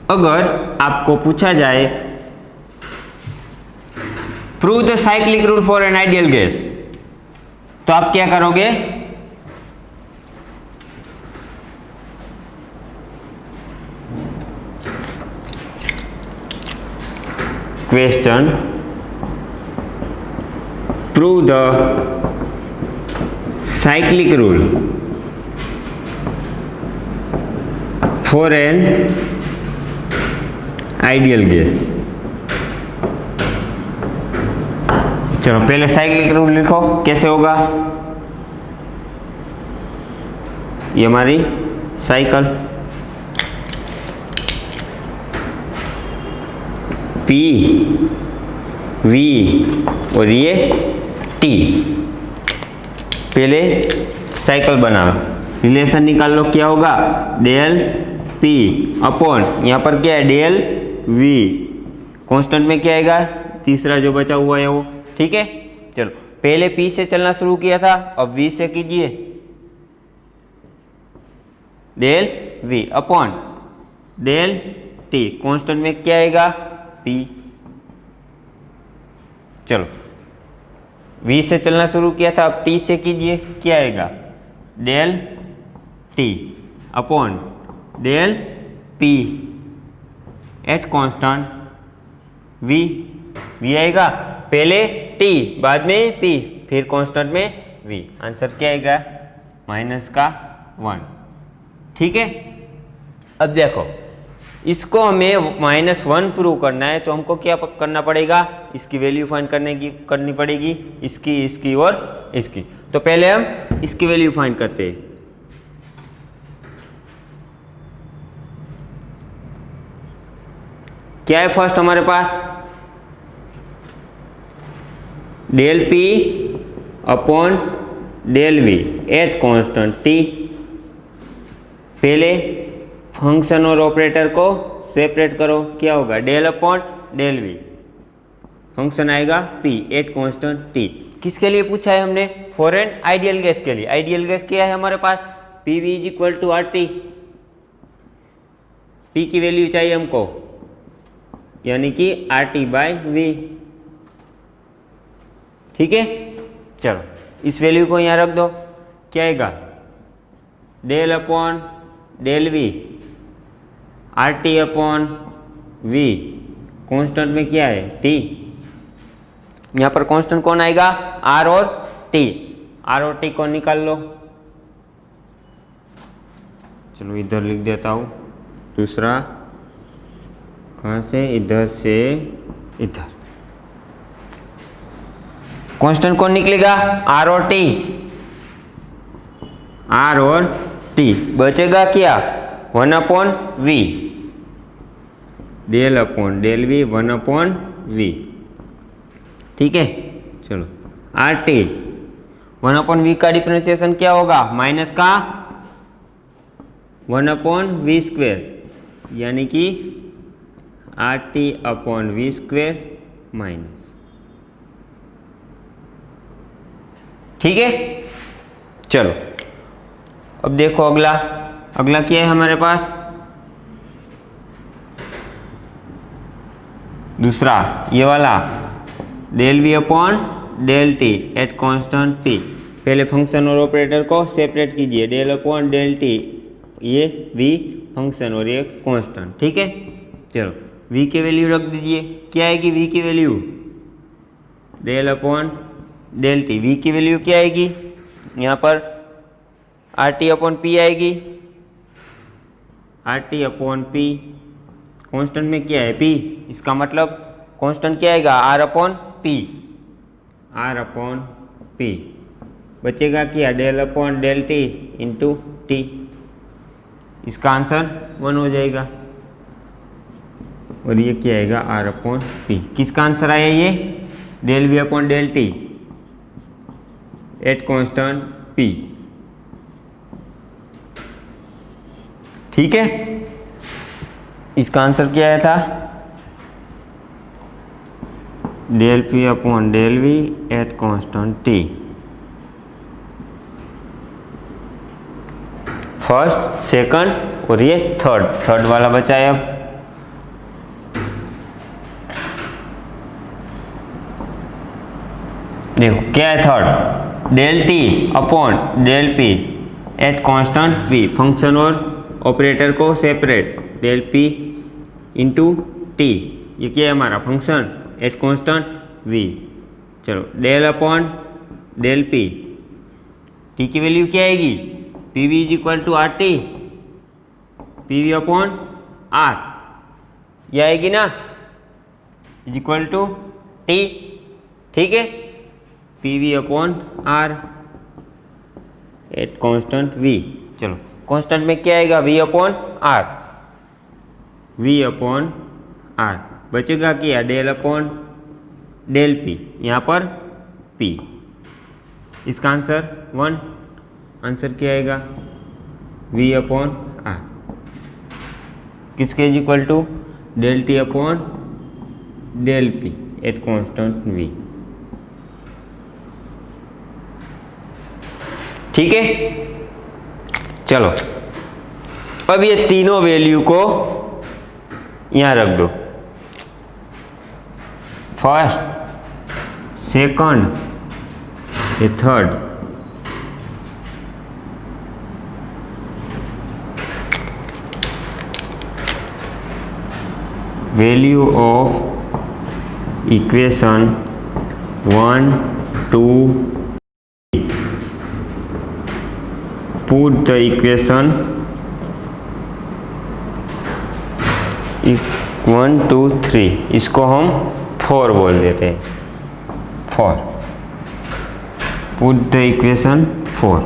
अगर आपको पूछा जाए prove the cyclic rule for an ideal gas, तो आप क्या करोगे, question prove the cyclic rule for an ideal gas. चलो पहले साइक्लिक रूल लिखो, कैसे होगा। ये हमारी साइकिल, पी, वी और ये टी। पहले साइकिल बनाओ, रिलेशन निकाल लो, क्या होगा, डेल पी अपॉन, यहाँ पर क्या है, डेल वी, कांस्टेंट में क्या आएगा, तीसरा जो बचा हुआ है वो, ठीक है। चलो पहले पी से चलना शुरू किया था, अब वी से कीजिए, del V upon del T, constant में क्या आएगा, पी। चलो v से चलना शुरू किया था, अब t से कीजिए, क्या आएगा? Del t upon del p at constant v आएगा, पहले t बाद में p फिर कांस्टेंट में v। आंसर क्या आएगा? -1। ठीक है। अब देखो इसको हमें -1 प्रूव करना है, तो हमको क्या करना पड़ेगा? इसकी वैल्यू फाइंड करनी पड़ेगी, इसकी और इसकी। तो पहले हम इसकी वैल्यू फाइंड करते हैं। क्या है फर्स्ट हमारे पास? Del p upon del v at constant t। पहले फंक्शन और ऑपरेटर को सेपरेट करो, क्या होगा? Del upon del v, function आएगा p एट कांस्टेंट t। किसके लिए पूछा है हमने? फॉर एन आइडियल गैस के लिए। आइडियल गैस क्या है हमारे पास? PV is equal to RT। p की वैल्यू चाहिए हमको, यानी कि RT बाय v। ठीक है, चलो इस वैल्यू को यहाँ रख दो, क्या आएगा? Del upon del v RT upon v, constant में क्या है? t। यहाँ पर कांस्टेंट कौन आएगा? r और t। r और t को निकाल लो। चलो इधर लिख देता हूँ, दूसरा कहाँ से? इधर से इधर। कांस्टेंट कौन निकलेगा? r और t। r और t बचेगा क्या? 1 upon v, del upon del v 1 upon v। ठीक है, चलो RT 1 अपॉन v का डिफरेंशिएशन क्या होगा? माइनस का 1 अपॉन v स्क्वेयर, यानी कि RT upon v square minus. ठीक है, चलो अब देखो अगला क्या है हमारे पास? दूसरा ये वाला del v upon del t at constant p। पहले फंक्शन और ऑपरेटर को सेपरेट कीजिए, डेल अपॉन डेल t, ये v फंक्शन और ये कांस्टेंट। ठीक है, चलो v की वैल्यू रख दीजिए, क्या आएगी v की value? Del upon del t। v की वैल्यू क्या आएगी? यहाँ पर RT अपॉन p आएगी, RT अपॉन p, कांस्टेंट में क्या है? p, इसका मतलब कांस्टेंट क्या आएगा? r upon p, r upon p। बचेगा क्या? Del upon del t into t। इसका आंसर 1 हो जाएगा, और ये क्या आएगा? r upon p। किसका आंसर आया ये? Del v upon del t at constant p। ठीक है, इसका आंसर क्या आया था? Del p upon del v at constant t। First, second और ये थर्ड वाला बचा है। अब देखो क्या है third? Del t upon del p at constant p, function और ऑपरेटर को separate, del p into t। ये क्या है हमारा? Function at constant v। चलो del upon del p, t की वैल्यू क्या आएगी? PV is equal to RT, PV upon R, ये आएगी ना, इज इक्वल टू t। ठीक है, PV upon R eight constant v। चलो कांस्टेंट में क्या आएगा? v upon R, v upon R। बचेगा क्या? डेल अपॉन डेल p, यहाँ पर p। इसका आंसर 1। आंसर क्या आएगा? v upon R। किसके is equal to? Del t upon del p at constant v। ठीक है, चलो अब ये तीनों वैल्यू को यहां रख दो। फर्स्ट, सेकंड ये third, value of equation 1, 2, put the equation 1, 2, 3, इसको हम 4 बोल देते हैं, 4, put the equation 4,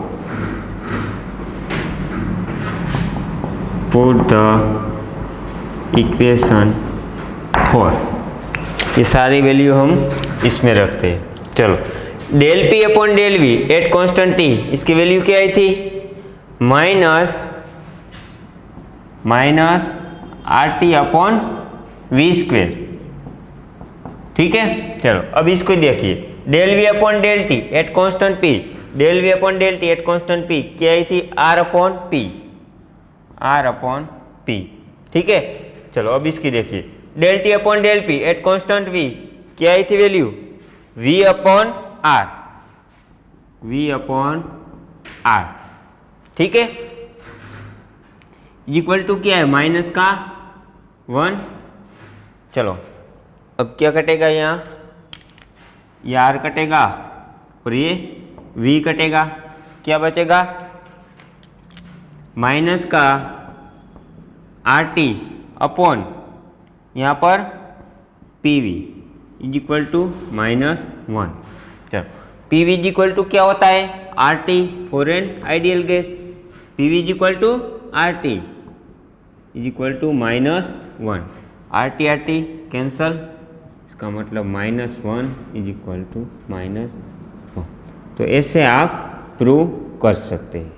put the equation 4, ये सारी वैल्यू हम इसमें रखते हैं। चलो, del P upon del V at constant T, इसकी वैल्यू क्या आई थी? Minus R T upon V square. ठीक है, चलो अब इसको देखिए, del V upon del T at constant P, del V upon del T at constant P क्या आई थी? R upon P, R upon P. ठीक है, चलो अब इसकी देखिए, del T upon del P at constant V क्या आई थी value? V upon R, V upon R. ठीक है, इक्वल टू क्या है? माइनस का 1। चलो अब क्या कटेगा? यहाँ ये आर कटेगा और ये वी कटेगा, क्या बचेगा? माइनस का आर टी अपॉन यहाँ पर P V is equal to -1। चलो, P V is equal to क्या होता है? R T for an ideal gas, P V is equal to R T is equal to -1, R T cancel, इसका मतलब -1 इज इक्वल टू -1। तो ऐसे आप प्रूव कर सकते हैं।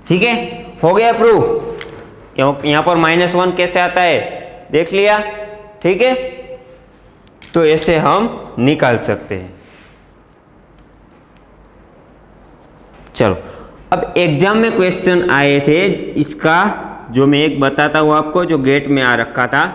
ठीक है, हो गया प्रूफ। यहाँ पर -1 कैसे आता है देख लिया। ठीक है, तो ऐसे हम निकाल सकते हैं। चलो, अब एग्जाम में क्वेश्चन आए थे, इसका जो मैं एक बताता हूँ आपको, जो गेट में आ रखा था।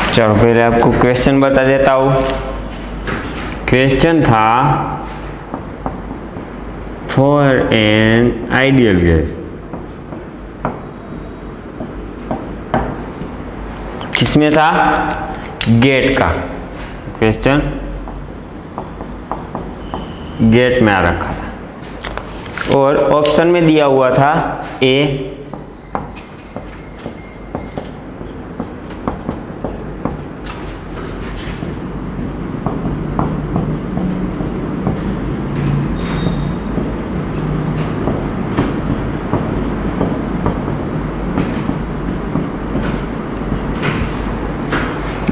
चलो पहले आपको क्वेश्चन बता देता हूँ। क्वेश्चन था फॉर एन आइडियल गैस, किसमें था? गेट का क्वेश्चन, गेट में आ रखा था और ऑप्शन में दिया हुआ था ए,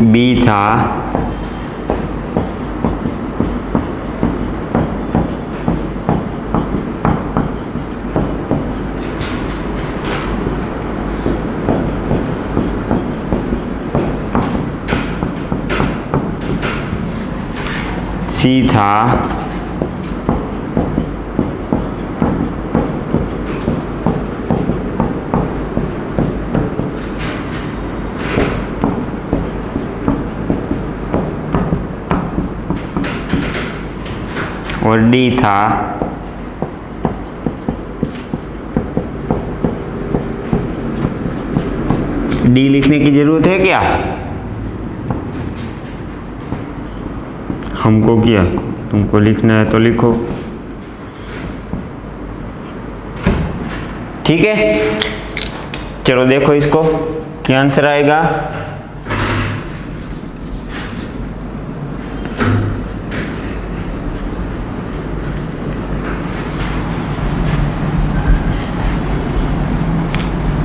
बी था, सी था, और डी था। डी लिखने की जरूरत है क्या हमको? क्या तुमको लिखना है तो लिखो। ठीक है, चलो देखो इसको, क्या आंसर आएगा।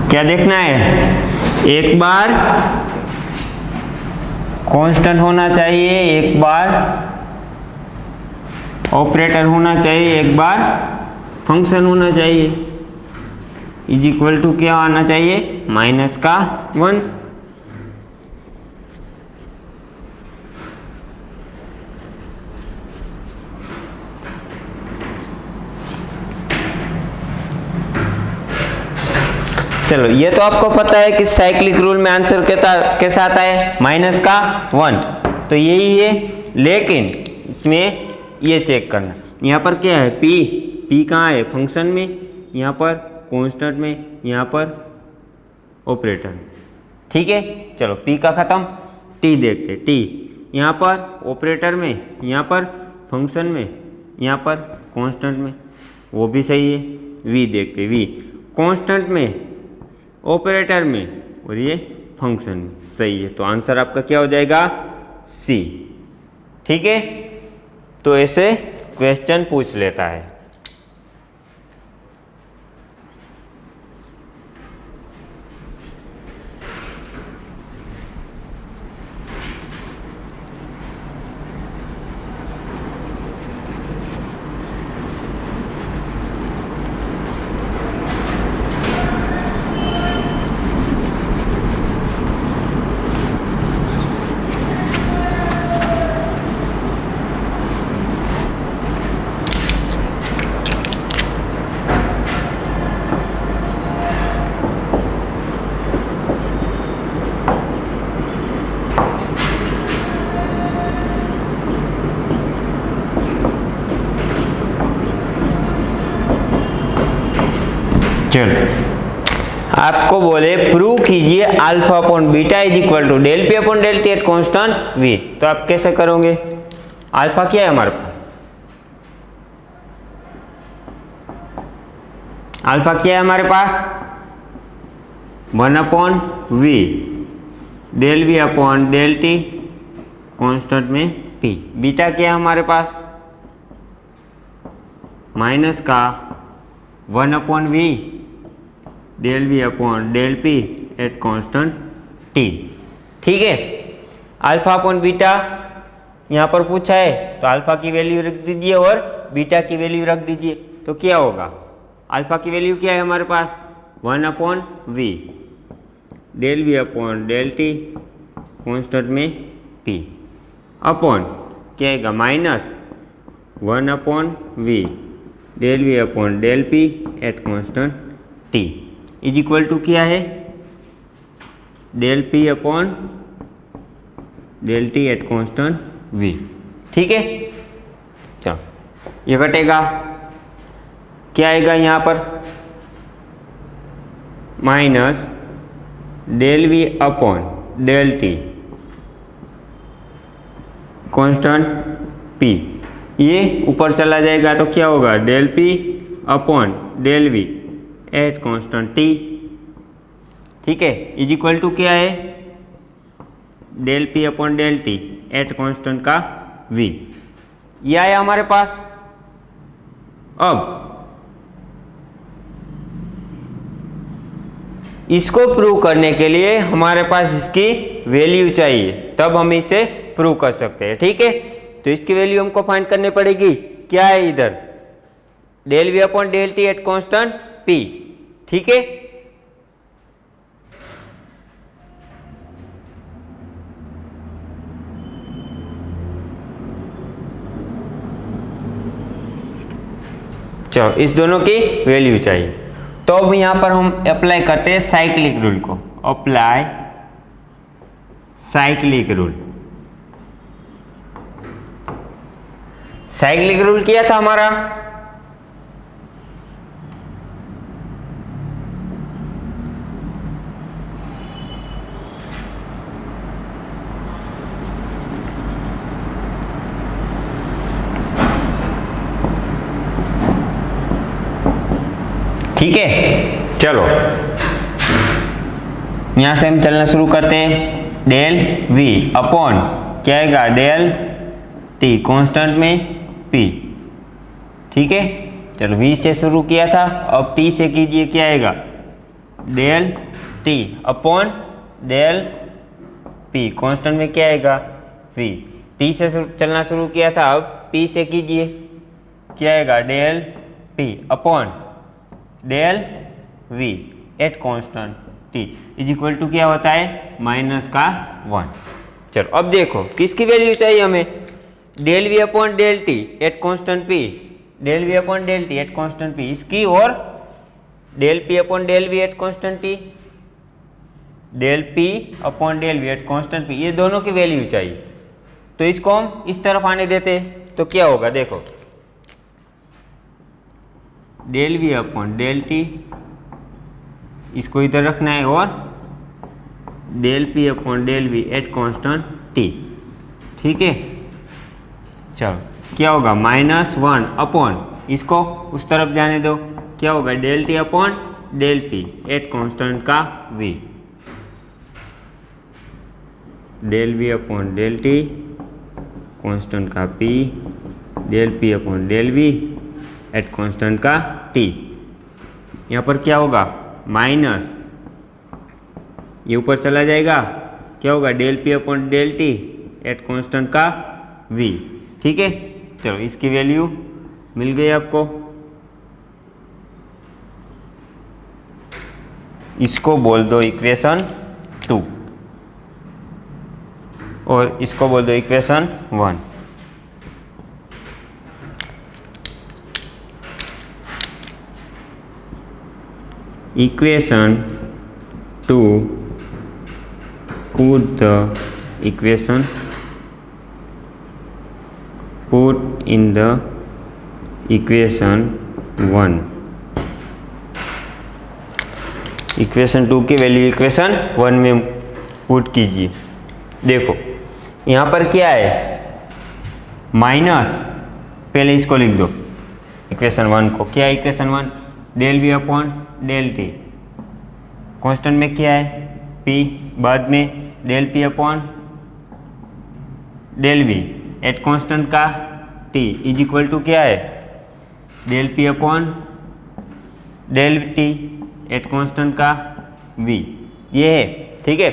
क्या देखना है, एक बार कांस्टेंट होना चाहिए, एक बार ऑपरेटर होना चाहिए, एक बार फंक्शन होना चाहिए। इज इक्वल टू क्या आना चाहिए, माइनस का 1। चलो ये तो आपको पता है कि साइक्लिक रूल में आंसर कैसा आता है, माइनस का 1, तो यही है। लेकिन इसमें ये चेक करना, यहाँ पर क्या है, पी कहाँ है, फंक्शन में, यहाँ पर कांस्टेंट में, यहाँ पर ऑपरेटर में। ठीक है, चलो पी का खत्म, टी देखते, टी यहाँ पर ऑपरेटर में, यहाँ पर फंक्शन में, यहाँ पर कांस्टेंट में, वो भी सही है। वी देखते, वी कांस्टेंट में, ऑपरेटर में और ये फंक्शन में, सही है। तो आंसर आपका क्या हो जाएगा, सी। ठीक है, तो ऐसे क्वेश्चन पूछ लेता है। चलो आपको बोले प्रूव कीजिए alpha upon beta is equal to del P upon del T at constant V. तो आप कैसे करोगे, अल्फा क्या है हमारे पास, अल्फा क्या है हमारे पास, 1 upon V, del V upon del T constant में पी। बीटा क्या है हमारे पास, माइनस का 1 upon V del V upon del P at constant T. ठीक है, अल्फा अपॉन बीटा यहाँ पर पूछा है, तो अल्फा की वैल्यू रख दीजिए और बीटा की वैल्यू रख दीजिए। तो क्या होगा, अल्फा की वैल्यू क्या है हमारे पास, 1 upon V del V upon del T constant में पी, अपॉन क्या आएगा, minus 1 upon V del V upon del P at constant T is equal to क्या है, del P upon del T at constant V. ठीक है, चलो ये कटेगा, क्या आएगा यहाँ पर, minus del V upon del T constant P, ये ऊपर चला जाएगा तो क्या होगा, del P upon del V at constant T. ठीक है, इज इक्वल टू क्या है, del P upon del T at constant का वी। ये आया हमारे पास। अब इसको प्रूव करने के लिए हमारे पास इसकी वैल्यू चाहिए, तब हम इसे प्रूव कर सकते हैं। ठीक है, तो इसकी वैल्यू हमको फाइंड करनी पड़ेगी, क्या है इधर, del V upon del T at constant P. ठीक है, चलो इस दोनों की वैल्यू चाहिए। तो अब यहां पर हम अप्लाई करते हैं साइक्लिक रूल को, apply cyclic rule. Cyclic rule किया था हमारा, ठीक है। चलो यहां से हम चलना शुरू करते हैं, डेल वी अपॉन क्या आएगा, डेल टी कांस्टेंट में पी। ठीक है, चलो वी से शुरू किया था, अब टी से कीजिए, क्या आएगा, del T upon del P, constant में क्या आएगा वी। टी से चलना शुरू किया था, अब पी से कीजिए, क्या आएगा del P upon del V at constant T is equal to क्या होता है -1। चलो अब देखो किसकी वैल्यू चाहिए हमें, del V upon del T at constant P, del V upon del T at constant P इसकी, और del P upon del V at constant T, del P upon del V at constant P, ये दोनों की वैल्यू चाहिए। तो इसको हम इस तरफ आने देते तो क्या होगा, देखो del V upon del T इसको इधर रखना है, और del P upon del V at constant T, ठीक है। चलो क्या होगा -1 अपॉन, इसको उस तरफ जाने दो, क्या होगा del T upon del P at constant का V, del V upon del T constant का P, del P upon del V at constant का टी। यहाँ पर क्या होगा माइनस, ये ऊपर चला जाएगा, क्या होगा del P upon del T at constant का वी, ठीक है। चलो इसकी वैल्यू मिल गई आपको, इसको बोल दो इक्वेशन 2 और इसको बोल दो equation 1। Equation 2 put the equation, put in the equation 1, equation 2 की वैल्यू इक्वेशन 1 में पुट कीजिए। देखो यहाँ पर क्या है माइनस, पहले इसको लिख दो इक्वेशन 1 को, क्या है equation 1 del V upon del T, constant में क्या है पी, बाद में del P upon del V at constant का टी इज इक्वल टू क्या है del P upon del T at constant का वी, ये है, ठीक है।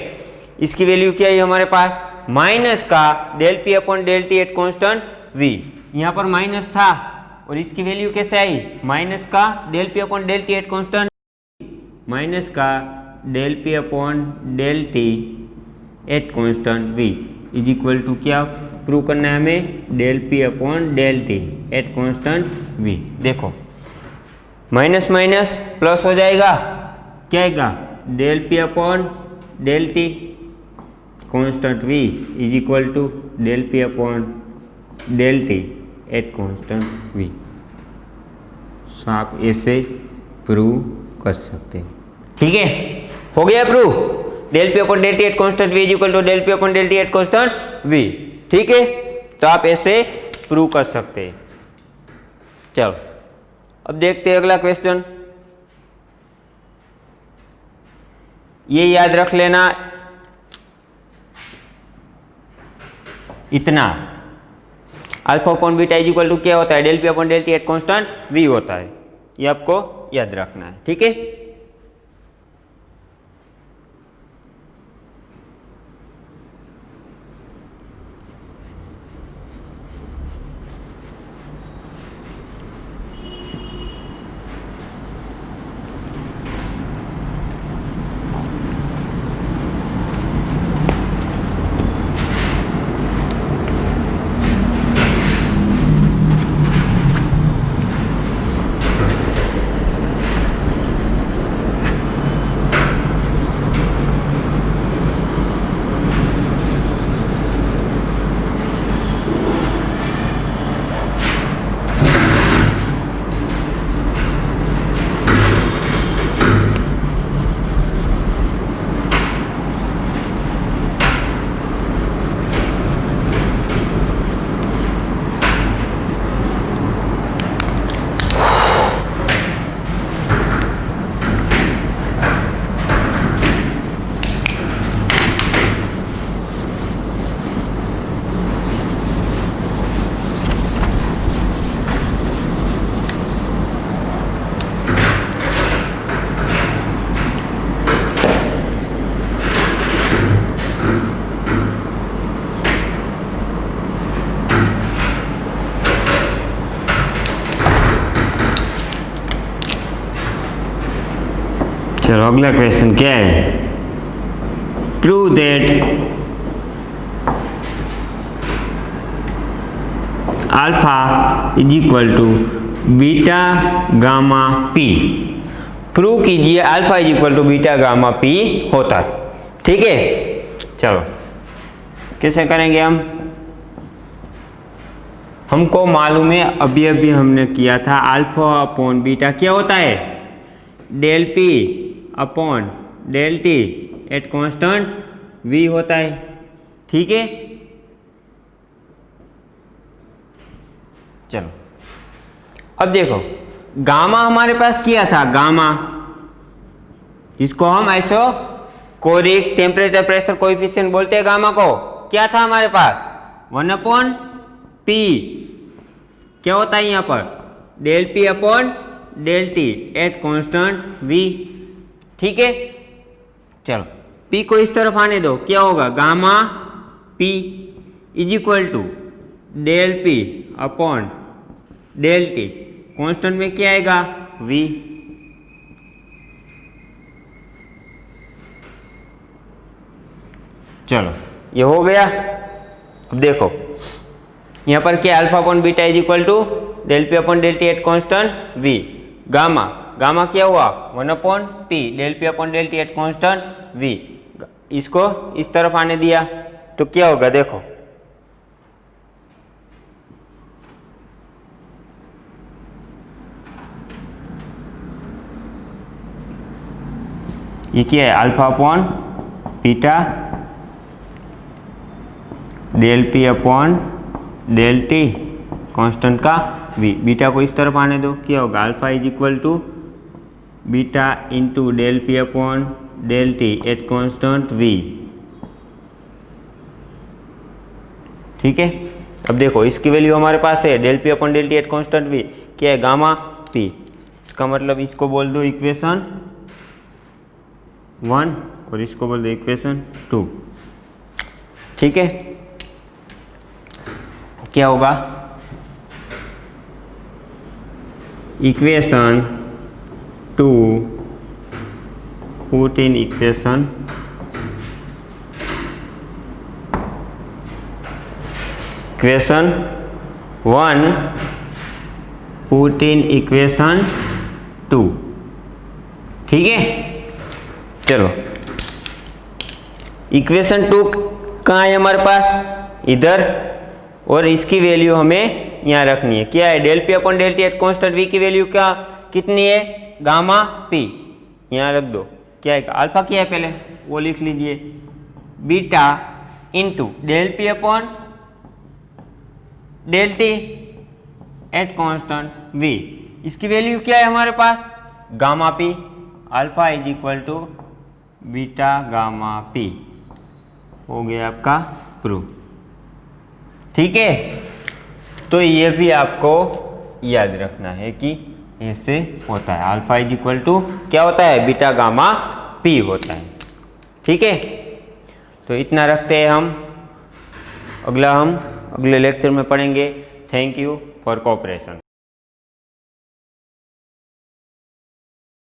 इसकी वैल्यू क्या है हमारे पास माइनस का del P upon del T at constant V, यहाँ पर माइनस था और इसकी वैल्यू कैसे आई माइनस का del P upon del T at constant, minus का del P upon del T at constant V is equal to क्या प्रूव करना है हमें del P upon del T at constant V. देखो माइनस माइनस प्लस हो जाएगा, क्या आएगा del P upon del T constant V is equal to del P upon del T at constant V. So आप ऐसे प्रूव कर सकते हैं, ठीक है। हो गया prove, del P upon del T at constant V is equal to del P upon del T at constant V, ठीक है। तो आप ऐसे प्रूव कर सकते हैं। चलो अब देखते हैं अगला क्वेश्चन। ये याद रख लेना, इतना alpha upon beta is equal to क्या होता है del P upon del T at constant V होता है, ये आपको याद रखना है, ठीक है। चलो अगला क्वेश्चन क्या है, prove that alpha is equal to beta gamma P. Prove कीजिए alpha is equal to beta gamma P होता है। ठीक है, चलो कैसे करेंगे हम, हमको मालूम है अभी अभी हमने किया था अल्फा अपॉन बीटा क्या होता है, del P upon del T at constant V होता है। ठीक है, चलो अब देखो गामा हमारे पास किया था, गामा जिसको हम ऐसो कोरिक टेम्परेचर प्रेशर कोएफिशिएंट बोलते हैं, गामा को क्या था हमारे पास 1 अपॉन पी, क्या होता है यहाँ पर del P upon del T at constant V. ठीक है, चलो पी को इस तरफ आने दो, क्या होगा gamma P is equal to del P upon del T, constant में क्या आएगा वी। चलो ये हो गया। अब देखो यहाँ पर क्या alpha upon beta is equal to del P upon del T at constant V. Gamma, gamma क्या हुआ 1 upon P del P upon del T at constant V. इसको इस तरफ आने दिया तो क्या होगा देखो, ये क्या है alpha upon beta del P upon del T constant का वी। बीटा को इस तरफ आने दो, क्या होगा alpha is equal to beta into del P upon del T at constant V. ठीक है, अब देखो इसकी वैल्यू हमारे पास है del P upon del T at constant V, क्या है गामा पी। इसका मतलब इसको बोल दो इक्वेशन 1 और इसको बोल दो इक्वेशन 2। ठीक है, क्या होगा equation 2 put in equation 1 put in equation 2। ठीक है, चलो इक्वेशन 2 कहाँ है हमारे पास, इधर, और इसकी वैल्यू हमें यहाँ रखनी है, क्या है del P upon del T at constant V की वैल्यू क्या कितनी है गामा पी, यहाँ रख दो। क्या है अल्फा क्या है पहले वो लिख लीजिए, beta into del P upon del T at constant V. इसकी वैल्यू क्या है हमारे पास gamma P, alpha is equal to beta gamma P. हो गया आपका प्रूफ। ठीक है, तो ये भी आपको याद रखना है कि ऐसे होता है, अल्फा इज इक्वल टू क्या होता है बीटा गामा पी होता है। ठीक है, तो इतना रखते हैं हम अगले लेक्चर में पढ़ेंगे। Thank you for cooperation.